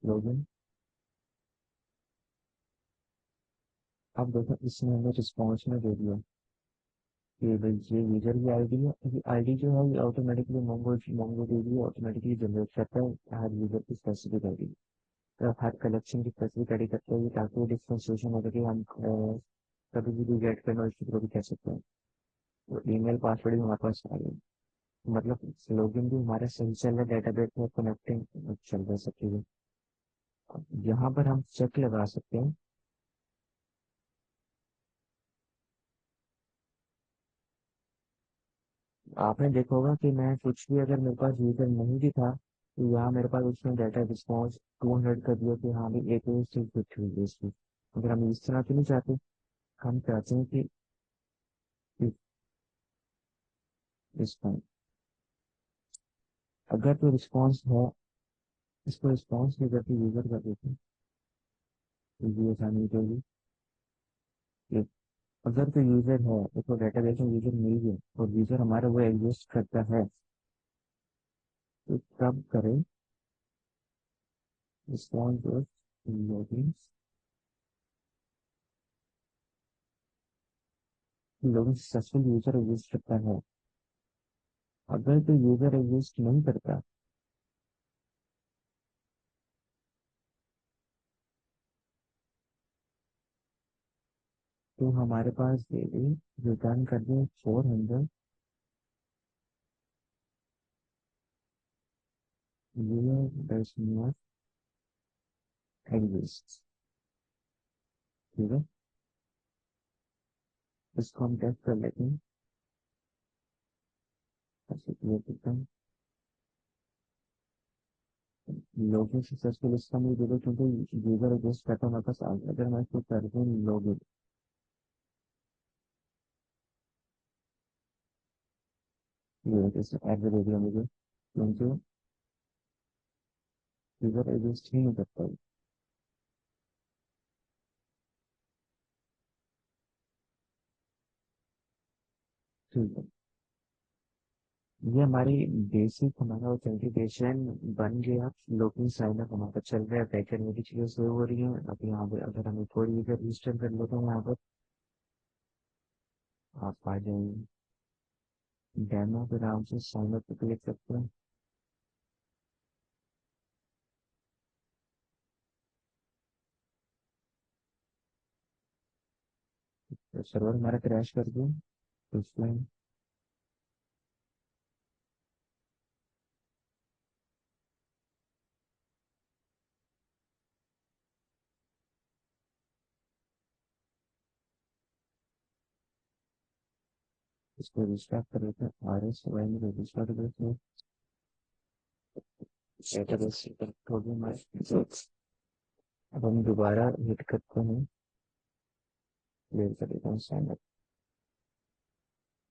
लॉगिन, अब देखो इसने हमें रिस्पॉन्स में दे दिया कि भाई ये यूजर की आईडी है। ये आईडी जो है ये automatically Mongo Mongo dB automatically generate करता है हर यूजर की स्पेसिफिक आईडी, तो हर कलेक्शन की स्पेसिफिक आईडी करता है ताकि डिफ्रेंशिएशन हो सके। हम कभी भी गेट करना इसकी तरह भी कह सकते हैं। तो ईमेल पासवर्ड भी हमारे पास आ गया, मतलब लॉगिन भी हमारा सही चल रहा है, डेटाबेस में कनेक्टिंग चल रहा है सब चीजें। यहाँ पर हम चेक लगा सकते हैं। आपने देखा होगा कि मैं कुछ भी अगर मेरे पास यूजर नहीं भी था तो यहाँ मेरे पास उसने डाटा रिस्पॉन्स 200 कर दिया कि हाँ भाई एक चीज कुछ हुई है इसकी। अगर हम इस तरह तो नहीं चाहते, हम चाहते हैं कि रिस्पॉन्स अगर तो रिस्पॉन्स है, इसको रिस्पॉन्स नहीं करके यूजर कर देते हैं तो ये आसानी होगी। कि अगर तो यूजर है, उसको डेटाबेस में यूजर मिल गया और यूजर हमारा वो एग्जिस्ट करता है, तो तब करें response login. Login successful user exist करता है। अगर तो यूजर एग्जिस्ट नहीं करता तो हमारे पास दे दें रिटर्न कर दें 400 यूजर डज नॉट एग्जिस्ट। ठीक है, इसको हम टेस्ट कर लेते हैं। ऐसे क्लियर करते हैं लॉगिन सक्सेसफुल, इसका मुझे दे दो क्योंकि यूजर एग्जिस्ट करता हमारे पास आ गया। अगर मैं इसको कर दूँ लॉगिन, ये जैसे ऐड दे दिया मुझे, क्योंकि यूजर एग्जिस्ट ही नहीं करता है। ठीक है, ये हमारी बेसिक हमारा ऑथेंटिकेशन बन गया। लोगिन साइन अप हमारा चल रहा है, बैकएंड में भी चीजें सेव हो रही हैं। अब यहाँ पे अगर हम कोई यूजर रजिस्टर कर लेते हैं यहाँ पर, आप आ जाएंगे डेमो के नाम से साइन अप पे क्लिक करते हैं। तो सर्वर हमारा क्रैश कर दिया, तो इसमें इसको रिस्टार्ट कर लेते हैं। आर एस वाई में रजिस्टर कर देते हैं, डेटाबेस से कनेक्ट हो गया हमारे। अब हम दोबारा हिट करते हैं, क्लियर कर देते हैं साइन अप।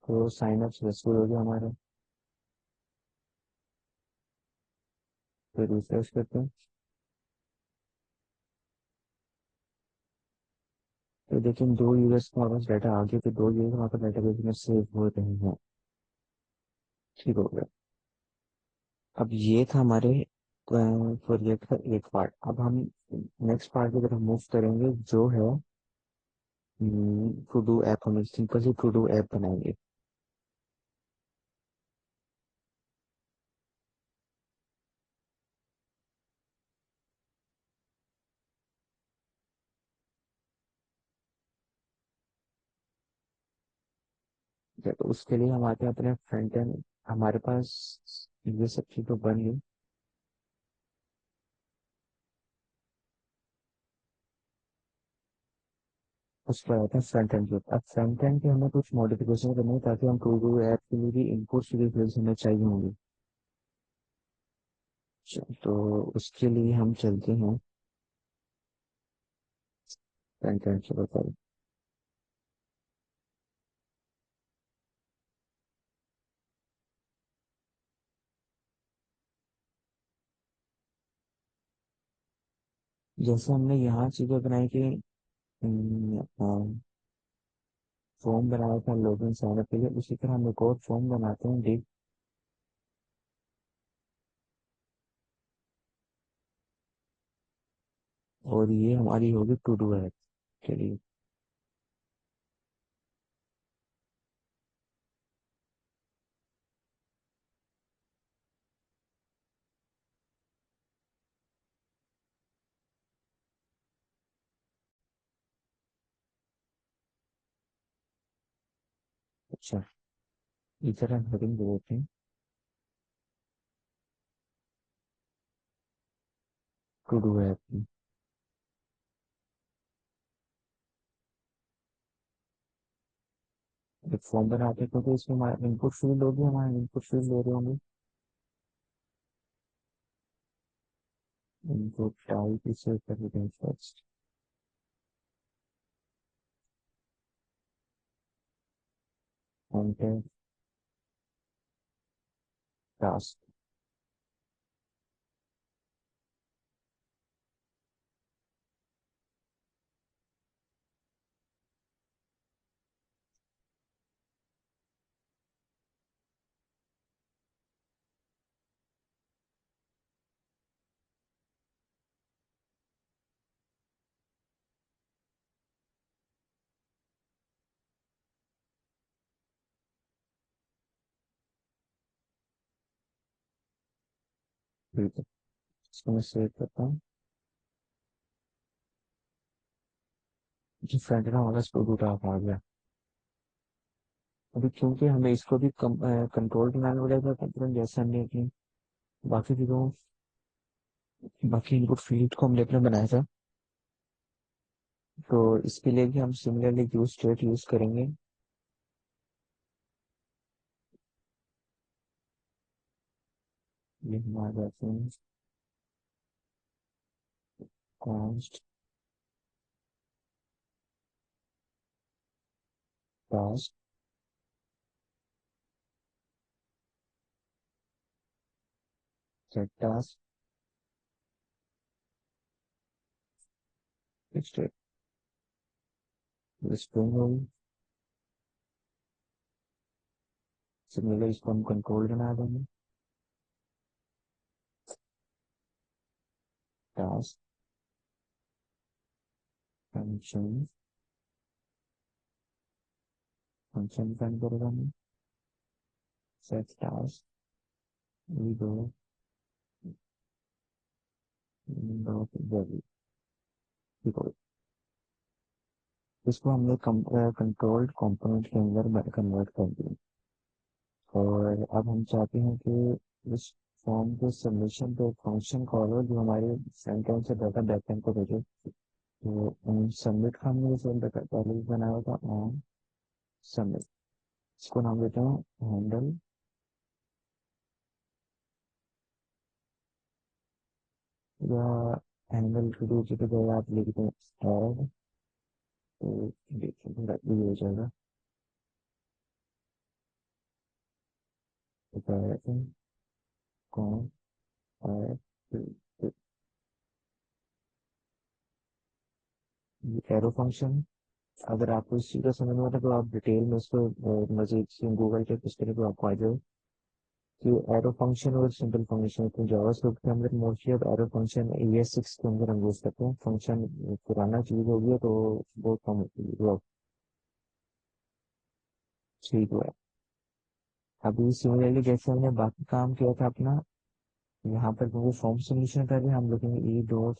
तो साइन अप सक्सेसफुल हो गया हमारा। फिर रिफ्रेश करते हैं, तो देखिए दो यूजर्स के हमारे पास डाटा आ गया, तो दो यूजर हमारे पास डेटाबेस में सेव हो रहे हैं। ठीक हो गया। अब ये था हमारे प्रोजेक्ट का एक पार्ट। अब हम नेक्स्ट पार्ट की तरफ मूव करेंगे, जो है टू डू ऐप। हम सिंपल से टू डू ऐप बनाएंगे। ठीक है, तो उसके लिए हम आते हैं अपने फ्रंट एंड। हमारे पास ये सब चीज़ तो बन गई। उस पर आते हैं फ्रंट एंड पे। अब फ्रंट एंड पे हमें कुछ मॉडिफिकेशन करनी है, ताकि हम टू डू ऐप के लिए भी इनपुट सीधे फील्ड हमें चाहिए होंगे। तो उसके लिए हम चलते हैं फ्रंट एंड से। बताइए, जैसे हमने यहाँ चीजें बनाई कि फॉर्म बनाया था लॉगिन साइन अप के लिए, उसी तरह हम एक और फॉर्म बनाते हैं डिव। और ये हमारी होगी टू डू ऐप के लिए। अच्छा, इधर हम हेडिंग दे देते हैं टू डू ऐप की। एक फॉर्म बनाते हैं, क्योंकि इसमें हमारा इनपुट फील्ड होगी, हमारे इनपुट फील्ड ले रहे होंगे। इनपुट टाइप इसे कर देते हैं फर्स्ट, एंटर टास्क। ठीक है, इसको मैं सेव करता हूँ। जो फ्रंट एंड हमारा टू डू टास्क आ गया। अभी क्योंकि हमें इसको भी कंट्रोल बनाना पड़ेगा, कंट्रोल जैसे हमने अपनी बाकी चीजों, बाकी इनपुट फील्ड को हमने अपने बनाया था, तो इसके लिए भी हम सिमिलरली यूज स्टेट यूज करेंगे। ये हम आ जाते हैं const task set task state string होगी। सिमिलर इसको हम कंट्रोल बना देंगे। टास्क फंक्शन फंक्शन डिफाइन करेगा हमें। सेट टास्क वी दो डॉट वैल्यू। इसको हमने कंट्रोल्ड कंपोनेंट के अंदर कन्वर्ट कर दिया। और अब हम चाहते हैं कि इस फॉर्म के सबमिशन पे फंक्शन कॉल हो जो हमारे फ्रंट एंड से डाटा बैक एंड को भेजे। तो सबमिट का हमने जैसे पहले ही बनाया था ऑन सबमिट। इसको नाम देते हैं हैंडल या हैंडल टू डू की जगह आप लिखते हैं ऐड। तो देखिए थोड़ा ये हो जाएगा। तो कौन एरो फंक्शन। अगर आपको इस चीज का समझ में आता है तो आप डिटेल में इसको मजीद से गूगल के किस तरह को आपको आ जाए कि एरो फंक्शन और सिंपल फंक्शन तो जावास्क्रिप्ट के अंदर मोस्टली अब एरो फंक्शन ES6 के अंदर हम यूज करते हैं। फंक्शन पुराना चीज हो गया तो बहुत कम होती है वो। ठीक हुआ। अभी सिमिलरली जैसे हमने बाकी काम किया था अपना, यहाँ पर क्योंकि फॉर्म सबमिशन कर रहे हैं हम लिखेंगे ई डॉट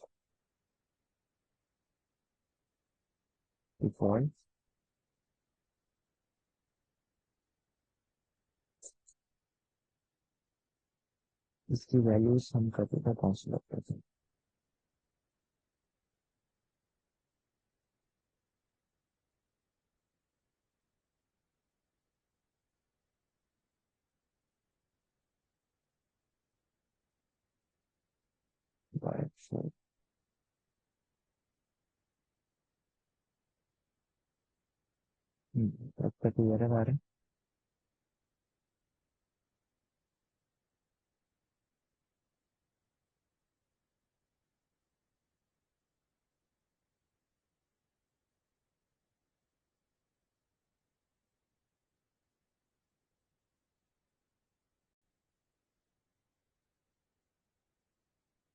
डिफॉल्ट। इसकी वैल्यूज हम करते थे कौन सी लगते थे। तब तक क्लियर है बारे।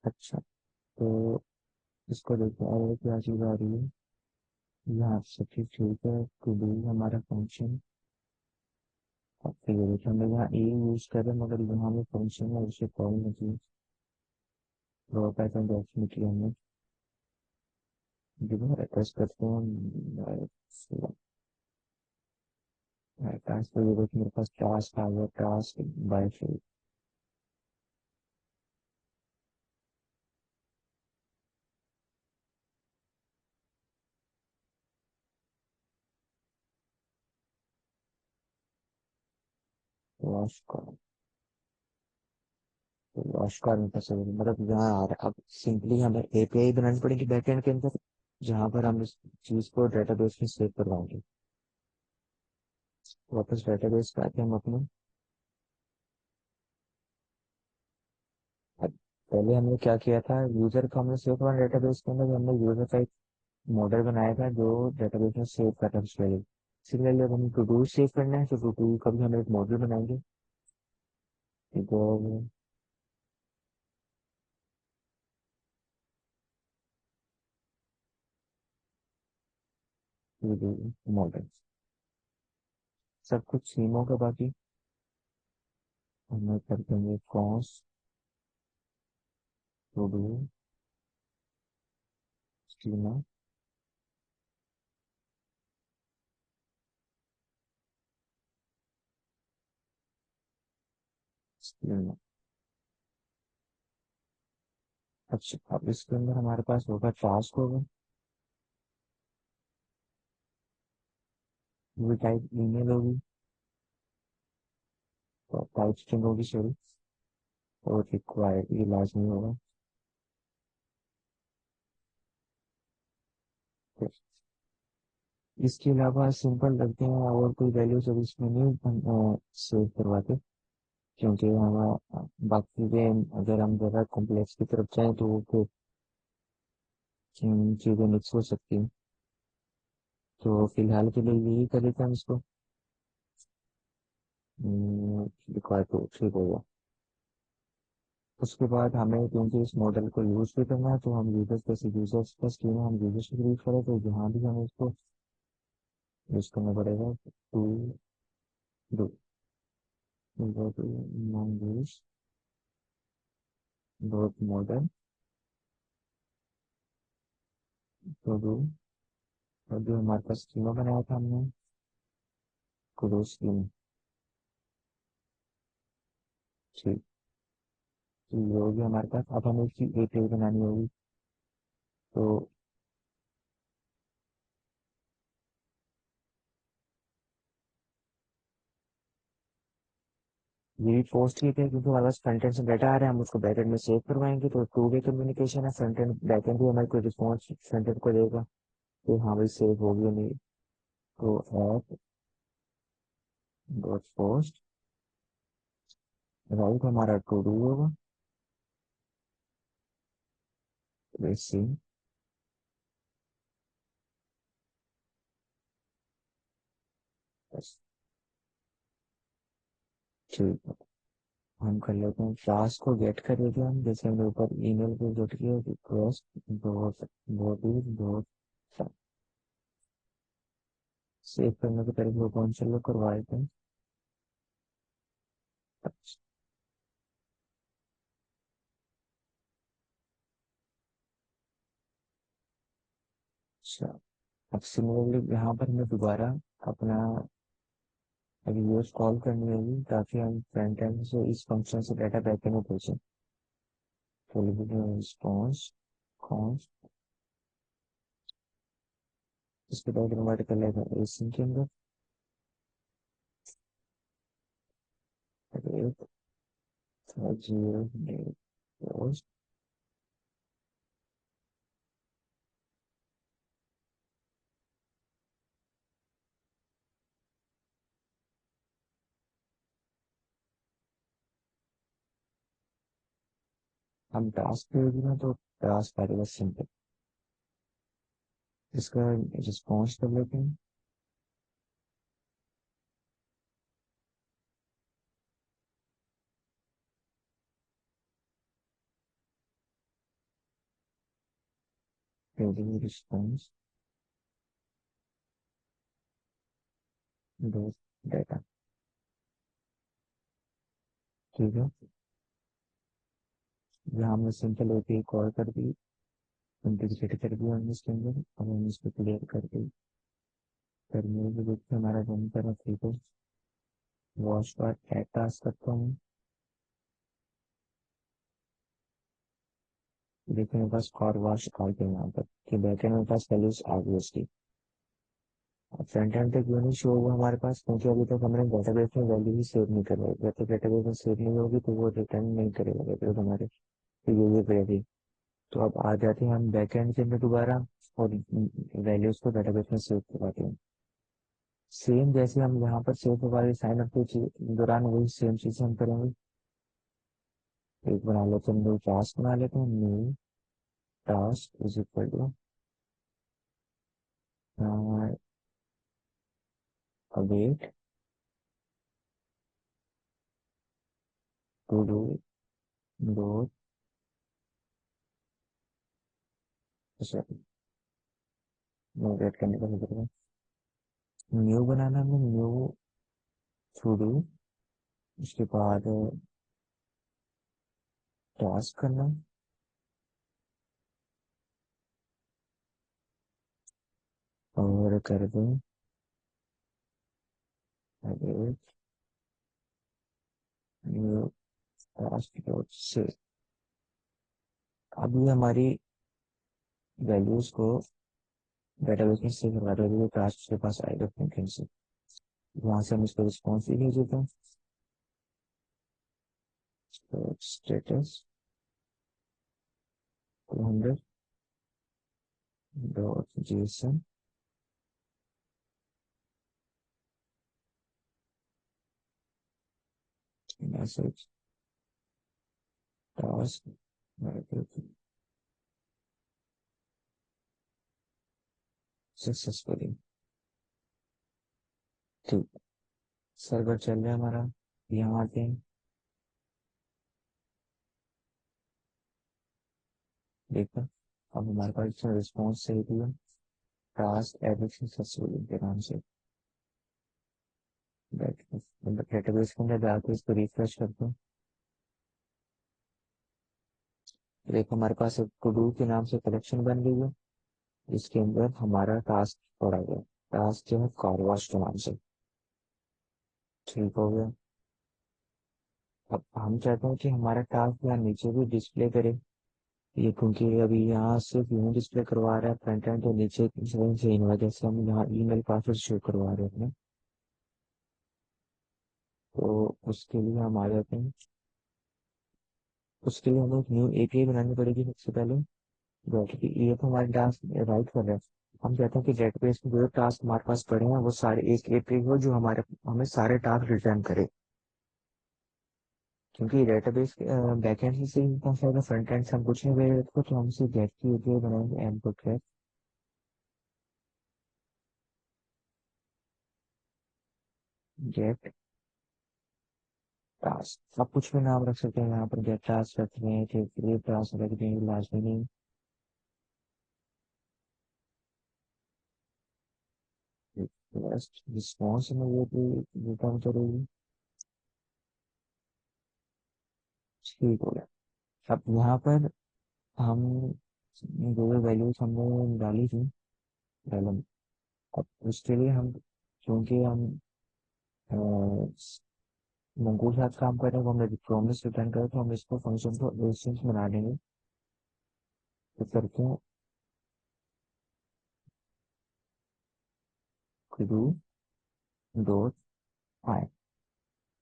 अच्छा, तो इसको देखते हैं और क्या चीज आ रही है। यहाँ से ठीक है टू डू हमारा फंक्शन। फिर हमने यहाँ ए यूज करें मगर यहाँ में फंक्शन है उसे कॉल नहीं की। रो पैटर्न ऑप्शन किया हमने। जो अटैच करते हैं टास्क पे देखो मेरे पास टास्क आ गया टास्क बाय फिल। वॉश कर वॉश कर मतलब यहाँ आ रहा है। अब सिंपली हमें API बनानी पड़ेगी बैकएंड के अंदर जहाँ पर हम इस चीज को डेटाबेस में सेव करवाएंगे। वापस डेटाबेस पे आके हम अपने अब पहले हमने क्या किया था यूजर को हमने सेव करना डेटाबेस के अंदर हमने यूजर का एक मॉडल बनाया था जो डेटाबेस में सेव करता है पहले। सिमिलरली अब हमें टू डू सेव करना है तो टू डू का भी हम एक मॉडल बनाएंगे। तो टू डू मॉडल सब कुछ सेम होगा। बाकी हमें कर देंगे cos two do schema schema. अच्छा, अब इसके अंदर हमारे पास होगा टास्क होगा। वो टाइप ईमेल होगी और टाइप स्ट्रिंग होगी सॉरी। और रिक्वायर्ड ये लाजमी होगा। तो इसके अलावा सिंपल रखते हैं और कोई वैल्यू जब इसमें नहीं सेव करवाते क्योंकि हमारा बाकी के अगर हम ज़्यादा कॉम्प्लेक्स की तरफ जाएं तो वो फिर चीज़ें मिक्स हो सकती हैं। तो फिलहाल के लिए यही कर लेते हैं हम इसको। रिक्वायर तो ठीक होगा। उसके बाद हमें क्योंकि इस मॉडल को यूज भी करना है तो हम यूजर्स जैसे यूजर्स का स्कीम हम यूजर्स को यूज करें तो यहाँ भी हमें इसको यूज करना पड़ेगा। To do mongoose dot model to do. और जो हमारे पास स्कीमा बनाया था हमने क्रो स्कीम। ठीक। तो ये होगी हमारे पास। अब हमें इसकी एक पेज बनानी होगी। तो ये भी पोस्ट किए थे क्योंकि हमारे पास फ्रंट एंड से डाटा आ रहा है, हम उसको बैकएंड में सेव करवाएंगे तो टू वे कम्युनिकेशन है। फ्रंट एंड बैकएंड भी हमारे को रिस्पॉन्स फ्रंट एंड को देगा। तो हाँ भाई सेव होगी नहीं। तो ऐप डॉट पोस्ट राइट हमारा टू डू होगा। वैसे बस ठीक है। हम कर लेते हैं क्लास को गेट कर लेते हैं हम, जैसे हमने ऊपर ईमेल पे गेट किया request dot body dot save करने के तरीके को कौन से लोग करवाए थे। अच्छा। अब सिमिलरली यहाँ पर हमें दोबारा अपना यूएस कॉल करनी होगी ताकि हम फ्रंट एंड से इस फंक्शन से डाटा बैकएंड में भेजें। रिस्पॉन्स कॉन्स इसके बाद कन्वर्ट कर लेगा एसिन के अंदर। एक जीरो पोस्ट हम टास्क भेजना तो टास्क आएगा सिंपल। इसका रिस्पॉन्स कर लेते हैं। भेजेंगे रिस्पॉन्स डॉट डाटा। ठीक है। यहाँ हमने सिंपल एपीआई कॉल कर दी, इंटीग्रेट कर दिया हमने इसके अंदर। अब हम इसको क्लियर करके टर्मिनल पे देखते हैं हमारा रन कर ठीक है। वॉश बार ऐड टास्क करता हूँ। देखिए मेरे पास कार वॉश आ गया यहाँ पर कि बैकएंड मेरे पास वैल्यूज आ गई उसकी। फ्रंट एंड पे क्यों नहीं शो हुआ हमारे पास, क्योंकि अभी तक हमने डेटाबेस में वैल्यू ही सेव नहीं करवाई। जब तक डेटाबेस में सेव नहीं होगी तो वो रिटर्न नहीं करेगा डेटाबेस हमारे। तो ये क्वेरी। तो अब आ जाते हैं हम बैकएंड के अंदर दोबारा और वैल्यूज को डेटाबेस में सेव करवाते हैं। सेम जैसे हम यहाँ पर सेव करवा साइन अप के दौरान वही सेम चीज हम करेंगे। एक बना लेते हैं न्यू टास्क बना लेते हैं। New task is equal to await to do dot wait करने का मतलब न्यू बनाना है न्यू टू डू। उसके बाद टास्क करना और कर दें अवेट न्यू टास्क डॉट से। अब ये हमारी वैल्यूज को डेटाबेस में सेव करवा रहे हैं। टास्क के पास आएगा फंक्शन से, वहां से हम इसको रिस्पॉन्स भी भेज देते हैं। Status 200 dot JSON message task successfully. ठीक, सर्वर चल रहा है हमारा। यहाँ आते हैं, देखो अब हमारे पास रिस्पॉन्स सही दिया, टास्क एडिट सक्सेसफुली के नाम से। डेटाबेस के अंदर जाके इसको रिफ्रेश करते हैं। देखो हमारे पास एक टू डू के नाम से कलेक्शन बन गई है, इसके अंदर हमारा टास्क पड़ा गया। टास्क जो है कार वॉश के नाम से। ठीक हो गया। अब हम चाहते हैं कि हमारा टास्क यहाँ नीचे भी डिस्प्ले करे, ये क्योंकि अभी यहाँ सिर्फ यूं डिस्प्ले करवा रहा है फ्रंट एंड, तो नीचे से इन वजह से हम यहाँ ईमेल पासवर्ड शो करवा रहे हैं अपने। तो उसके लिए हम आ जाते हैं। उसके लिए हमें एक न्यू एपीआई बनानी पड़ेगी सबसे पहले। जैसे कि ये तो हमारे टास्क राइट कर रहे हैं, हम चाहते हैं कि डेटाबेस में जो टास्क हमारे पास पड़े हैं वो सारे एक एपीआई हो जो हमारे हमें सारे टास्क रिटर्न करे। क्योंकि डेटाबेस बैकएंड से पहुंच जाएगा, फ्रंट एंड से हम कुछ नहीं भेज रहे, तो हम सिर्फ गेट की एपीआई बनाएंगे, इनपुट गेट गेट टास्क। आप कुछ भी नाम रख सकते हैं, यहाँ पर गेट टास्क रख दें, फिर टास्क रख दें, लास्ट में नहीं। लास्ट रिस्पॉन्स में ये भी रिटर्न करेगी। ठीक हो गया। अब यहाँ पर हम जो वैल्यूज हमने डाली थी कॉलम, अब उसके लिए हम, क्योंकि हम मंगू के साथ काम कर रहे हैं, वो हमें प्रॉमिस रिटर्न करे, तो हम इसको फंक्शन को इंस्टेंस बना देंगे। तो करते हैं do dot I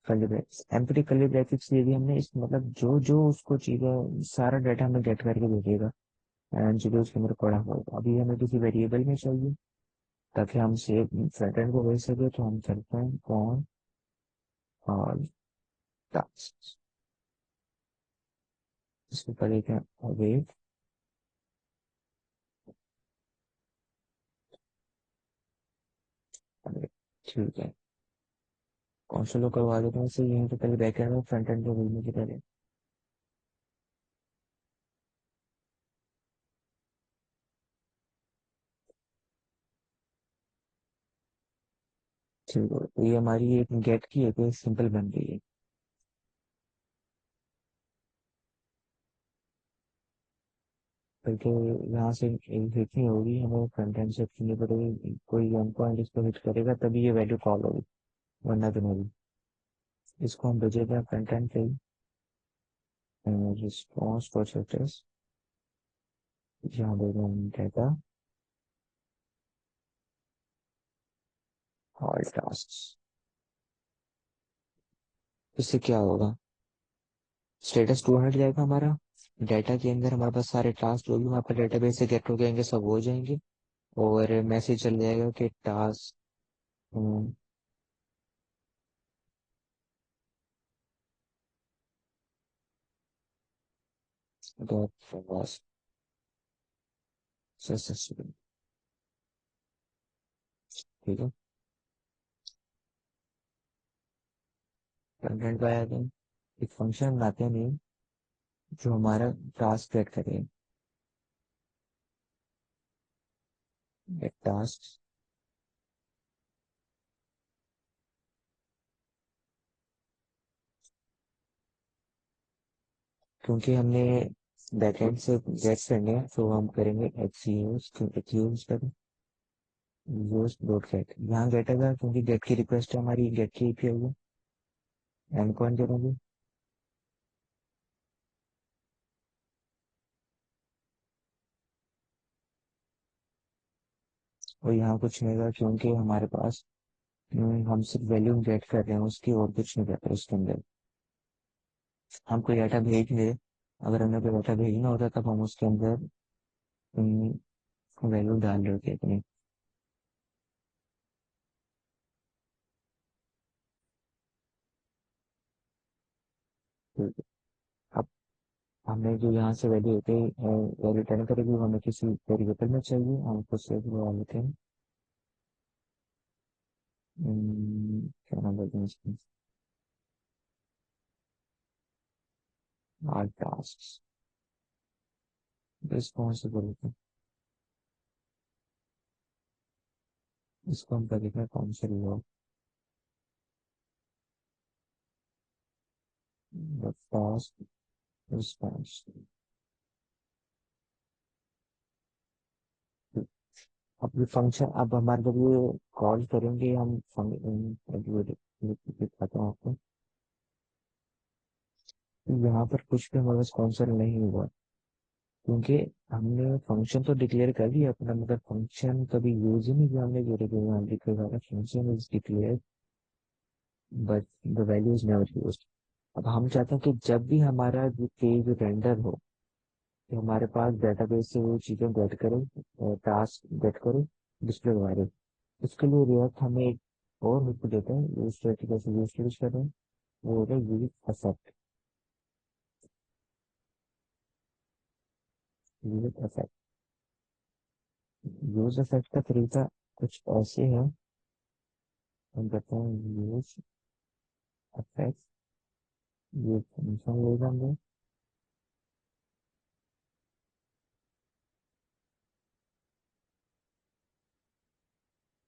curly brackets, empty curly brackets ये भी हमने इस मतलब जो जो उसको चीजें सारा डाटा हमें गेट करके भेजेगा, एंड जो भी उसके अंदर पड़ा होगा। अभी हमें किसी वेरिएबल में चाहिए ताकि हम सेव फ्रंट एंड को भेज सके, तो हम करते हैं कौन और टास्क, इसको करेंगे अवेट। ठीक है, कौन सा लोग करवा देते हैं इसे, यहीं पे पहले बैक एंड में फ्रंट एंड को भेजने के पहले। ठीक है, तो ये हमारी एक गेट की एक सिंपल बन गई है। बल्कि यहाँ से एक देखनी होगी, हमें फ्रंट एंड से करनी पड़ेगी, कोई वन पॉइंट इसको हिट करेगा तभी ये वैल्यू कॉल होगी, वरना तो नहीं। इसको हम भेजेगा फ्रंट एंड पे रिस्पॉन्स प्रोसेस, यहाँ देगा हम डेटा और टास्क। इससे क्या होगा, स्टेटस 200 जाएगा हमारा, डाटा के अंदर हमारे पास सारे टास्क जो भी हमारे पास डेटाबेस से गेट हो जाएंगे सब हो जाएंगे, और मैसेज चल जाएगा कि टास्क डॉट वाज सक्सेसफुल। ठीक है, कंटेंट पे आया था, एक फंक्शन बनाते हैं नहीं जो हमारा टास्क गेट करे, गेट टास्क। क्योंकि हमने बैकएंड से गेट करने हैं, तो हम करेंगे एक्सयूज, एक्सयूज पर यूज डॉट गेट, यहाँ गेट आएगा क्योंकि गेट की रिक्वेस्ट है, हमारी गेट की एपीआई है, एंड कौन करेंगे, और यहाँ कुछ नहीं होगा क्योंकि हमारे पास हम सिर्फ वैल्यू गेट कर रहे हैं उसकी, और कुछ नहीं कर रहे उसके अंदर। हम कोई डाटा भेज नहीं रहे, अगर हमें कोई डाटा भेजना होता तब हम उसके अंदर वैल्यू डाल रहे थे अपनी। हमें जो यहाँ से वैल्यू होती है वो रिटर्न करेगी, वो हमें किसी वेरिएबल में चाहिए, हम उसको सेव करवा लेते हैं। क्या नाम बोलते हैं इसको, आर टास्क रिस्पॉन्सिबिलिटी। इसको हम क्या लिखा है, कौन सा लिखा, टास्क रिस्पॉन्स। अब ये फंक्शन, अब हमारे जब ये कॉल करेंगे हम दिखाता हूँ आपको। यहाँ पर कुछ भी हमारे पास कॉन्सोल नहीं हुआ, क्योंकि हमने फंक्शन तो डिक्लेयर कर दिया अपना, मगर फंक्शन कभी यूज ही नहीं किया हमने, जो कि यहाँ लिखा function is declare but the value is never used. अब हम चाहते हैं कि जब भी हमारा ये पेज रेंडर हो, तो हमारे पास डेटाबेस से वो चीजें गेट करे, टास्क गेट करे, डिस्प्ले हमारे। इसके लिए रिएक्ट हमें एक और हेल्प देता है, यूज कैसे यूज कर रहे हैं, वो होता है use effect. Use effect, use effect का तरीका कुछ ऐसे है। हम कहते हैं यूज इफेक्ट, ये फंक्शन ले लेंगे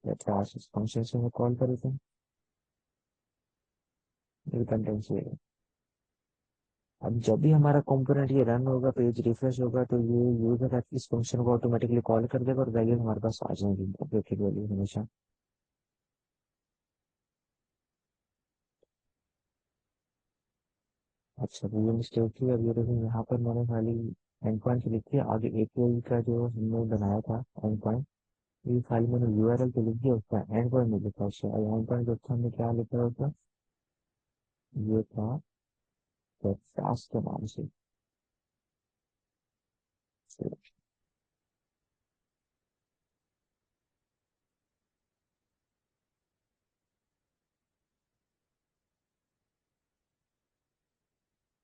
या क्लास इस फंक्शन से हम कॉल करते हैं, ये कंटेंट से। अब जब भी हमारा कंपोनेंट ये रन होगा, पेज रिफ्रेश होगा, तो ये यूज इफेक्ट इस फंक्शन को ऑटोमेटिकली कॉल कर देगा और वैल्यू हमारे पास आ जाएगी, अपडेटेड वैल्यू हमेशा। अच्छा, तो ये मिस्टेक थी। अब ये देखो, यहाँ पर मैंने खाली एंड पॉइंट लिख दिया, आगे एपीआई का जो हमने बनाया था एंड पॉइंट, ये खाली मैंने यूआरएल पे लिख दिया, उसका एंड पॉइंट नहीं लिखा उसका। और एंड पॉइंट जो था हमने क्या लिखा होता, ये था टास्क के नाम से। तो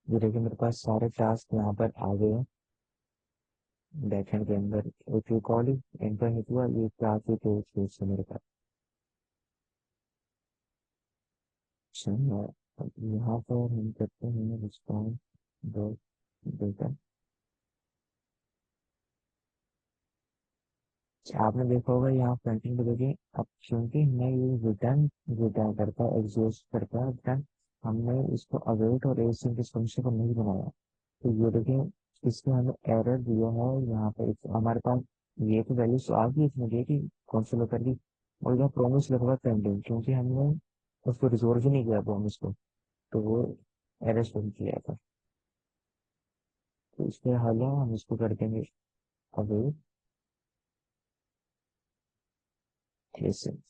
ये देखिए, मेरे पास सारे टास्क यहाँ पर आ गए हैं बैकएंड के अंदर। एक यू कॉल एंड पॉइंट हुआ, ये क्लास से मेरे पास। अच्छा, अब यहाँ पर हम करते हैं रिस्पॉन्स डॉट डेटा। आपने देखा होगा यहाँ फ्रंटिंग पे देखिए, अब क्योंकि मैं ये रिटर्न रिटर्न करता है, एग्जॉस्ट करता है रिटर्न, हमने इसको अवेट और एसिंक इस फंक्शन को नहीं बनाया। तो ये देखिए, इसमें हमें एरर दिया है यहाँ पे, हमारे पास ये तो वैल्यू तो आ गई इसमें, देखिए कौन सा लोग कर दी, और यहाँ प्रोमिस लिखा हुआ पेंडिंग, क्योंकि हमने उसको रिजोल्व ही नहीं किया प्रोमिस को, तो वो एरर शो किया था। तो इसके हल है, हम इसको कर देंगे अवेट एसिंक।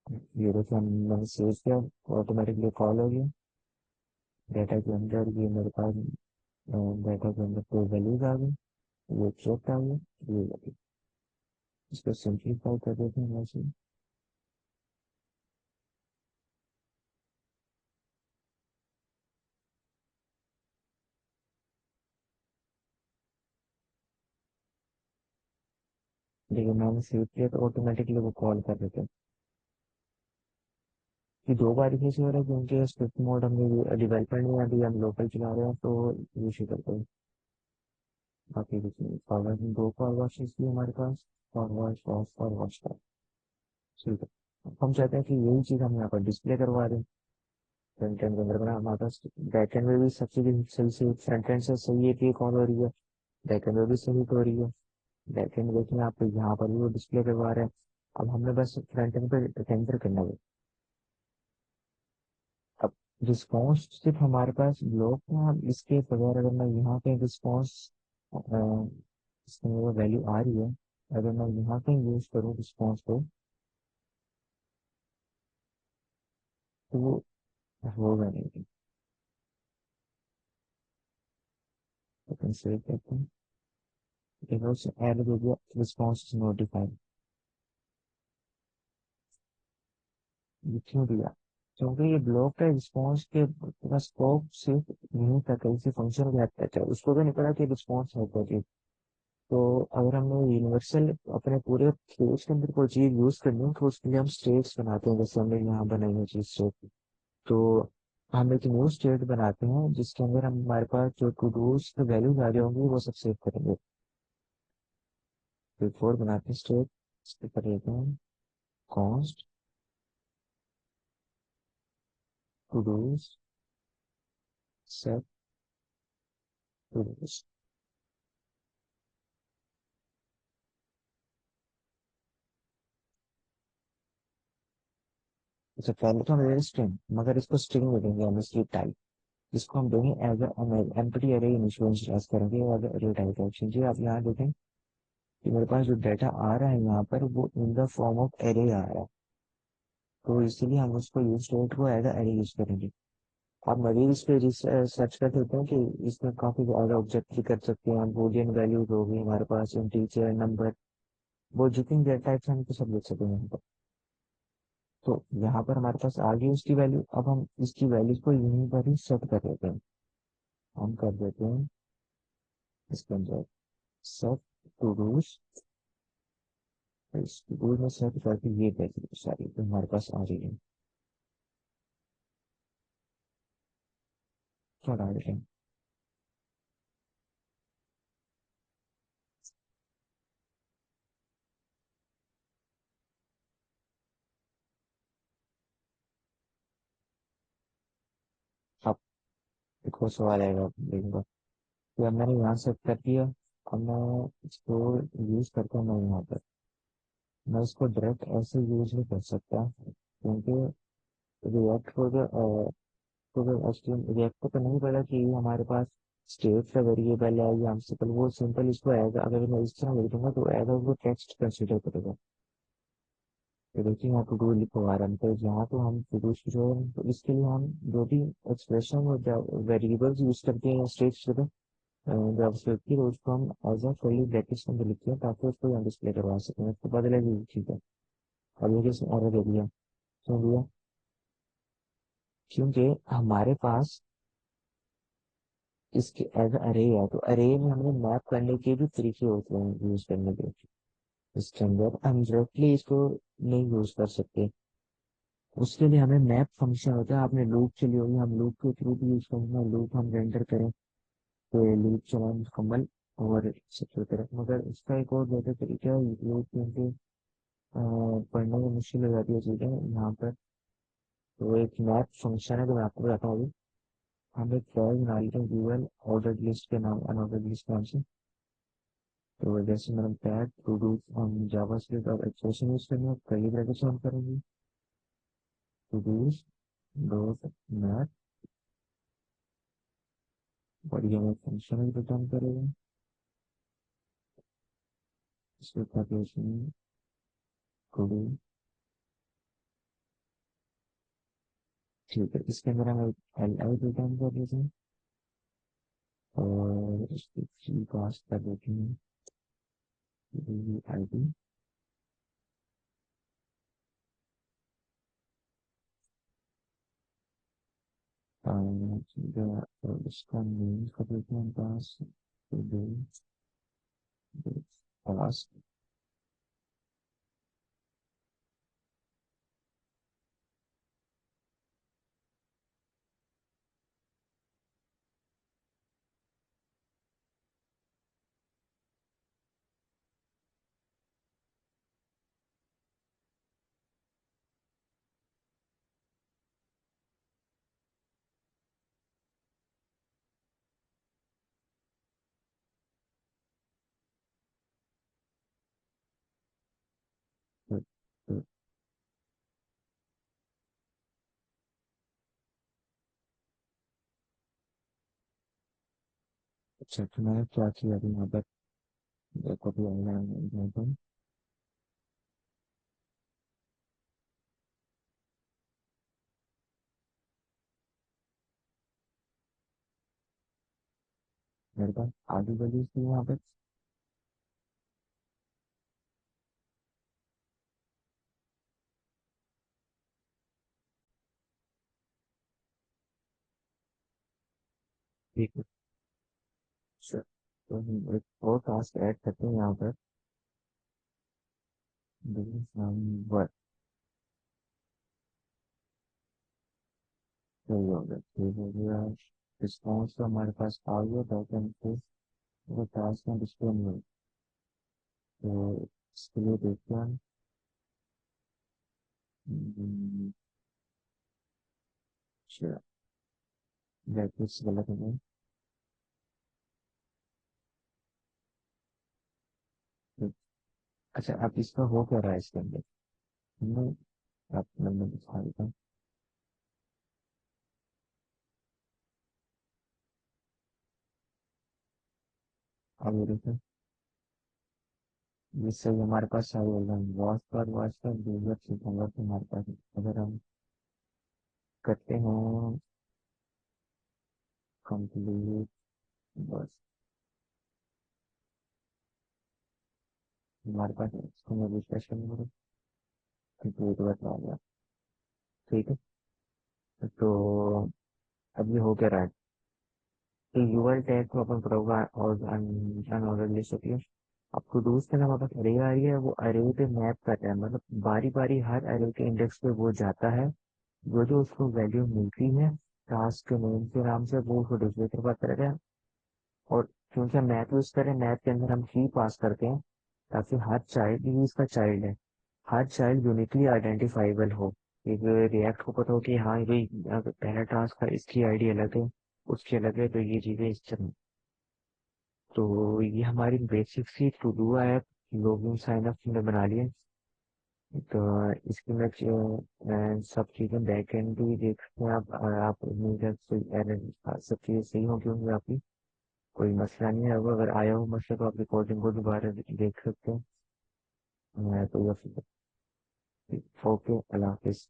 ये देखिए, मैंने सेव किया, ऑटोमेटिकली कॉल हो गया डेटा के अंदर। ये मेरे पास डेटा के अंदर कोई वैल्यूज आ गई, ये चेक आ गया, ये value। इसको सिंप्लीफाई कर देते हैं वैसे। लेकिन मैंने सेव किया तो ऑटोमेटिकली वो कॉल कर देते हैं। कि दो बार कैसे हो रहा है, क्योंकि स्क्रिप्ट मोड हमने डेवलपमेंट में अभी हम लोकल चला रहे हैं, तो यूज करते हैं। बाकी कुछ नहीं, फॉरवर्ड दो फॉरवर्ड इसलिए हमारे पास, फॉरवर्ड फॉर फॉरवर्ड का। ठीक है, अब हम चाहते हैं कि यही चीज हम यहाँ पर डिस्प्ले करवा दें फ्रंट एंड के अंदर बना। हमारे पास बैक एंड में भी सब चीजें सही से, फ्रंट एंड से सही है कि कॉल हो रही है, बैक एंड में भी सही हो रही है। बैक एंड देखिए आप यहाँ पर भी वो डिस्प्ले करवा रहे हैं। अब हमने बस फ्रंट एंड पे सेंटर करना है। अब रिस्पॉन्स सिर्फ हमारे पास ब्लॉक है, अब इसके बगैर अगर मैं यहाँ पे रिस्पॉन्स, इसमें वो वैल्यू आ रही है, अगर मैं यहाँ पे यूज करूँ रिस्पॉन्स को, तो वो होगा नहीं। अपन सेव करते हैं, देखो उससे एरर हो गया, रिस्पॉन्स नोटिफाइड। ये क्यों दिया, क्योंकि ये ब्लॉक का रिस्पॉन्स के पूरा स्कोप सिर्फ यहीं तक है, इसी फंक्शन के हद तक है, उसको तो नहीं पता कि रिस्पॉन्स है क्या चीज। तो अगर हमने यूनिवर्सल अपने पूरे स्टेज के अंदर कोई चीज यूज करनी है तो उसके लिए हम स्टेट्स बनाते हैं, जैसे हमने यहाँ बनाई है चीज स्टेट। तो हम एक न्यू स्टेट बनाते हैं जिसके अंदर हम हमारे पास जो टू डूज की वैल्यूज आ रही होंगी वो सब सेव करेंगे। बिफोर बनाते हैं स्टेट, इसके ऊपर लेते हैं const to dos set to dos. अच्छा, पहले तो हम ले स्ट्रिंग, मगर इसको स्ट्रिंग में देंगे हम इसकी टाइप, जिसको हम देंगे एज एम्प्टी अरे इनिशियलाइज करेंगे एज अरे टाइप ऑप्शन जी। आप यहाँ देखें कि मेरे पास जो डाटा आ रहा है यहाँ पर वो in the form of array आ रहा है, तो इसीलिए हम उसको यूज स्टेट को एज अरे यूज करेंगे। आप मजीद इस पे सर्च कर सकते हैं कि इसमें काफी ज्यादा ऑब्जेक्ट भी कर सकते हैं, बूलियन वैल्यूज होगी हमारे पास, इंटीजर नंबर, वो जितनी डेटा टाइप्स हैं हम तो सब लिख सकते हैं यहाँ पर। तो यहाँ पर हमारे पास आ गई उसकी वैल्यू, अब हम इसकी वैल्यूज को यहीं पर ही सेट कर देते हैं। हम कर देते हैं इसके अंदर सेट टू डूज, इस टू में सेट करके ये वैल्यू सारी तो हमारे पास आ रही है। क्या डाल देते हैं, अब देखो सवाल आएगा देखूंगा कि अब मैंने यहाँ सेट कर दिया। अब मैं इसको यूज करता हूँ, मैं यहाँ पर मैं इसको डायरेक्ट ऐसे यूज नहीं कर सकता, क्योंकि रिएक्ट को जो रिएक्ट को तो नहीं पता कि ये हमारे पास स्टेट का वेरिएबल है या सिंपल, वो सिंपल इसको एज अगर मैं इस तरह लिख दूंगा तो एज वो टेक्स्ट कंसिडर करेगा। तो देखिए यहाँ टू डू लिखो आ रहा है, तो यहाँ तो हम टू डू जो है तो इसके लिए हम जो भी एक्सप्रेशन और वेरिएबल्स यूज करते हैं स्टेट्स के जावास्क्रिप्ट की, तो उसको हम एज अ कर्ली ब्रैकेट्स के अंदर लिखते हैं ताकि उसको यहाँ डिस्प्ले करवा सकें, उसको बदलेगी ठीक है। अब ये किसने एरर दे दिया, क्यों दिया, क्योंकि हमारे पास इसके एज अरे है, तो अरे में हमने मैप करने के भी तरीके होते हैं यूज करने के। इसके अंदर हम डायरेक्टली इसको नहीं यूज कर सकते, उसके लिए हमें मैप फंक्शन होता है। आपने लूप चली होगी, हम लूप के थ्रू भी यूज करेंगे, लूप हम रेंडर करें तो लूप चलाएं मुकम्मल और सबसे करें, मगर इसका एक और बेहतर तरीका है लूप, क्योंकि पढ़ने में मुश्किल हो जाती है चीजें यहाँ पर। तो एक मैप फंक्शन है, तो मैं आपको बताता हूँ अभी। हम एक फॉर्म बना लेते हैं गूगल ऑर्डर लिस्ट के नाम, अनऑर्डर लिस्ट के नाम से। तो जैसे मैंने बताया टू डू हम जावास्क्रिप्ट और एक्सप्रेशन यूज करेंगे, कई ब्रैकेट से हम करेंगे टू डूज डॉट मैप, और ये हमें फंक्शन रिटर्न करेगा, इसके कैलकुलेशन टू डू। ठीक है, इसके अंदर हम एल आई रिटर्न कर देते हैं और इसकी की पास कर देते हैं आई डी, और इसका नेम कर देते हैं पास टू डू पास। अच्छा, तो मैंने क्या किया अभी यहाँ पर, देखो भी ऑनलाइन मेरे पास आधी वैल्यूज थी यहाँ पे। ठीक है sure। तो हम एक और टास्क ऐड करते हैं यहाँ पर। बिजनेस नंबर सही हो गया, ठीक हो गया। रिस्पॉन्स तो हमारे पास आ गया, बैकएंड पे वो टास्क में डिस्प्ले नहीं हुई। तो इसके लिए देखते हैं। हम्म, अच्छा ब्रैकेट्स गलत है। अच्छा अब इसका हो क्या रहा है इसके अंदर। हमने आप नंबर दिखा देता। अब ये देखो, जिससे हमारे पास सारे ऑर्गन वॉच पर दूसरा ठीक होगा तो हमारे पास अगर हम करते हैं कंप्लीट बस हमारे पास इसको मैं रिफ्रेश करूंगा कंप्लीट बस आ गया। ठीक है। तो अब ये हो क्या रहा है। तो यूआई टैग को अपन प्रोग्राम और ऑर्डर ले सकते हैं। आपको दोस्त है ना हमारे पास अरे आ रही है, वो अरे पे मैप करता है, मतलब बारी बारी हर अरे के इंडेक्स पे वो जाता है। जो जो उसको वैल्यू मिलती है टास्क के नेम के नाम से वो उसको डिस्प्ले के पास करेगा। और क्योंकि हम मैथ यूज करें, मैथ के अंदर हम की पास करते हैं ताकि हर चाइल्ड भी इसका चाइल्ड है, हर चाइल्ड यूनिकली आइडेंटिफाइबल हो। एक रिएक्ट को पता हो कि हाँ भाई पहला टास्क है इसकी आईडी अलग है, उसकी अलग है, तो ये चीजें इस तरह। तो ये हमारी basic C to do app लोगों साइन अप हमने बना लिया। तो इसकी मैं सब चीजें बैक एंड भी देख सकते हैं आप उम्मीद है कोई एरर सब चीजें सही होंगी होंगी आपकी। कोई मसला नहीं है, अब अगर आया हो मसला तो आप रिकॉर्डिंग को दोबारा देख सकते हैं। मैं तो ये ओके अल्लाह हाफिज।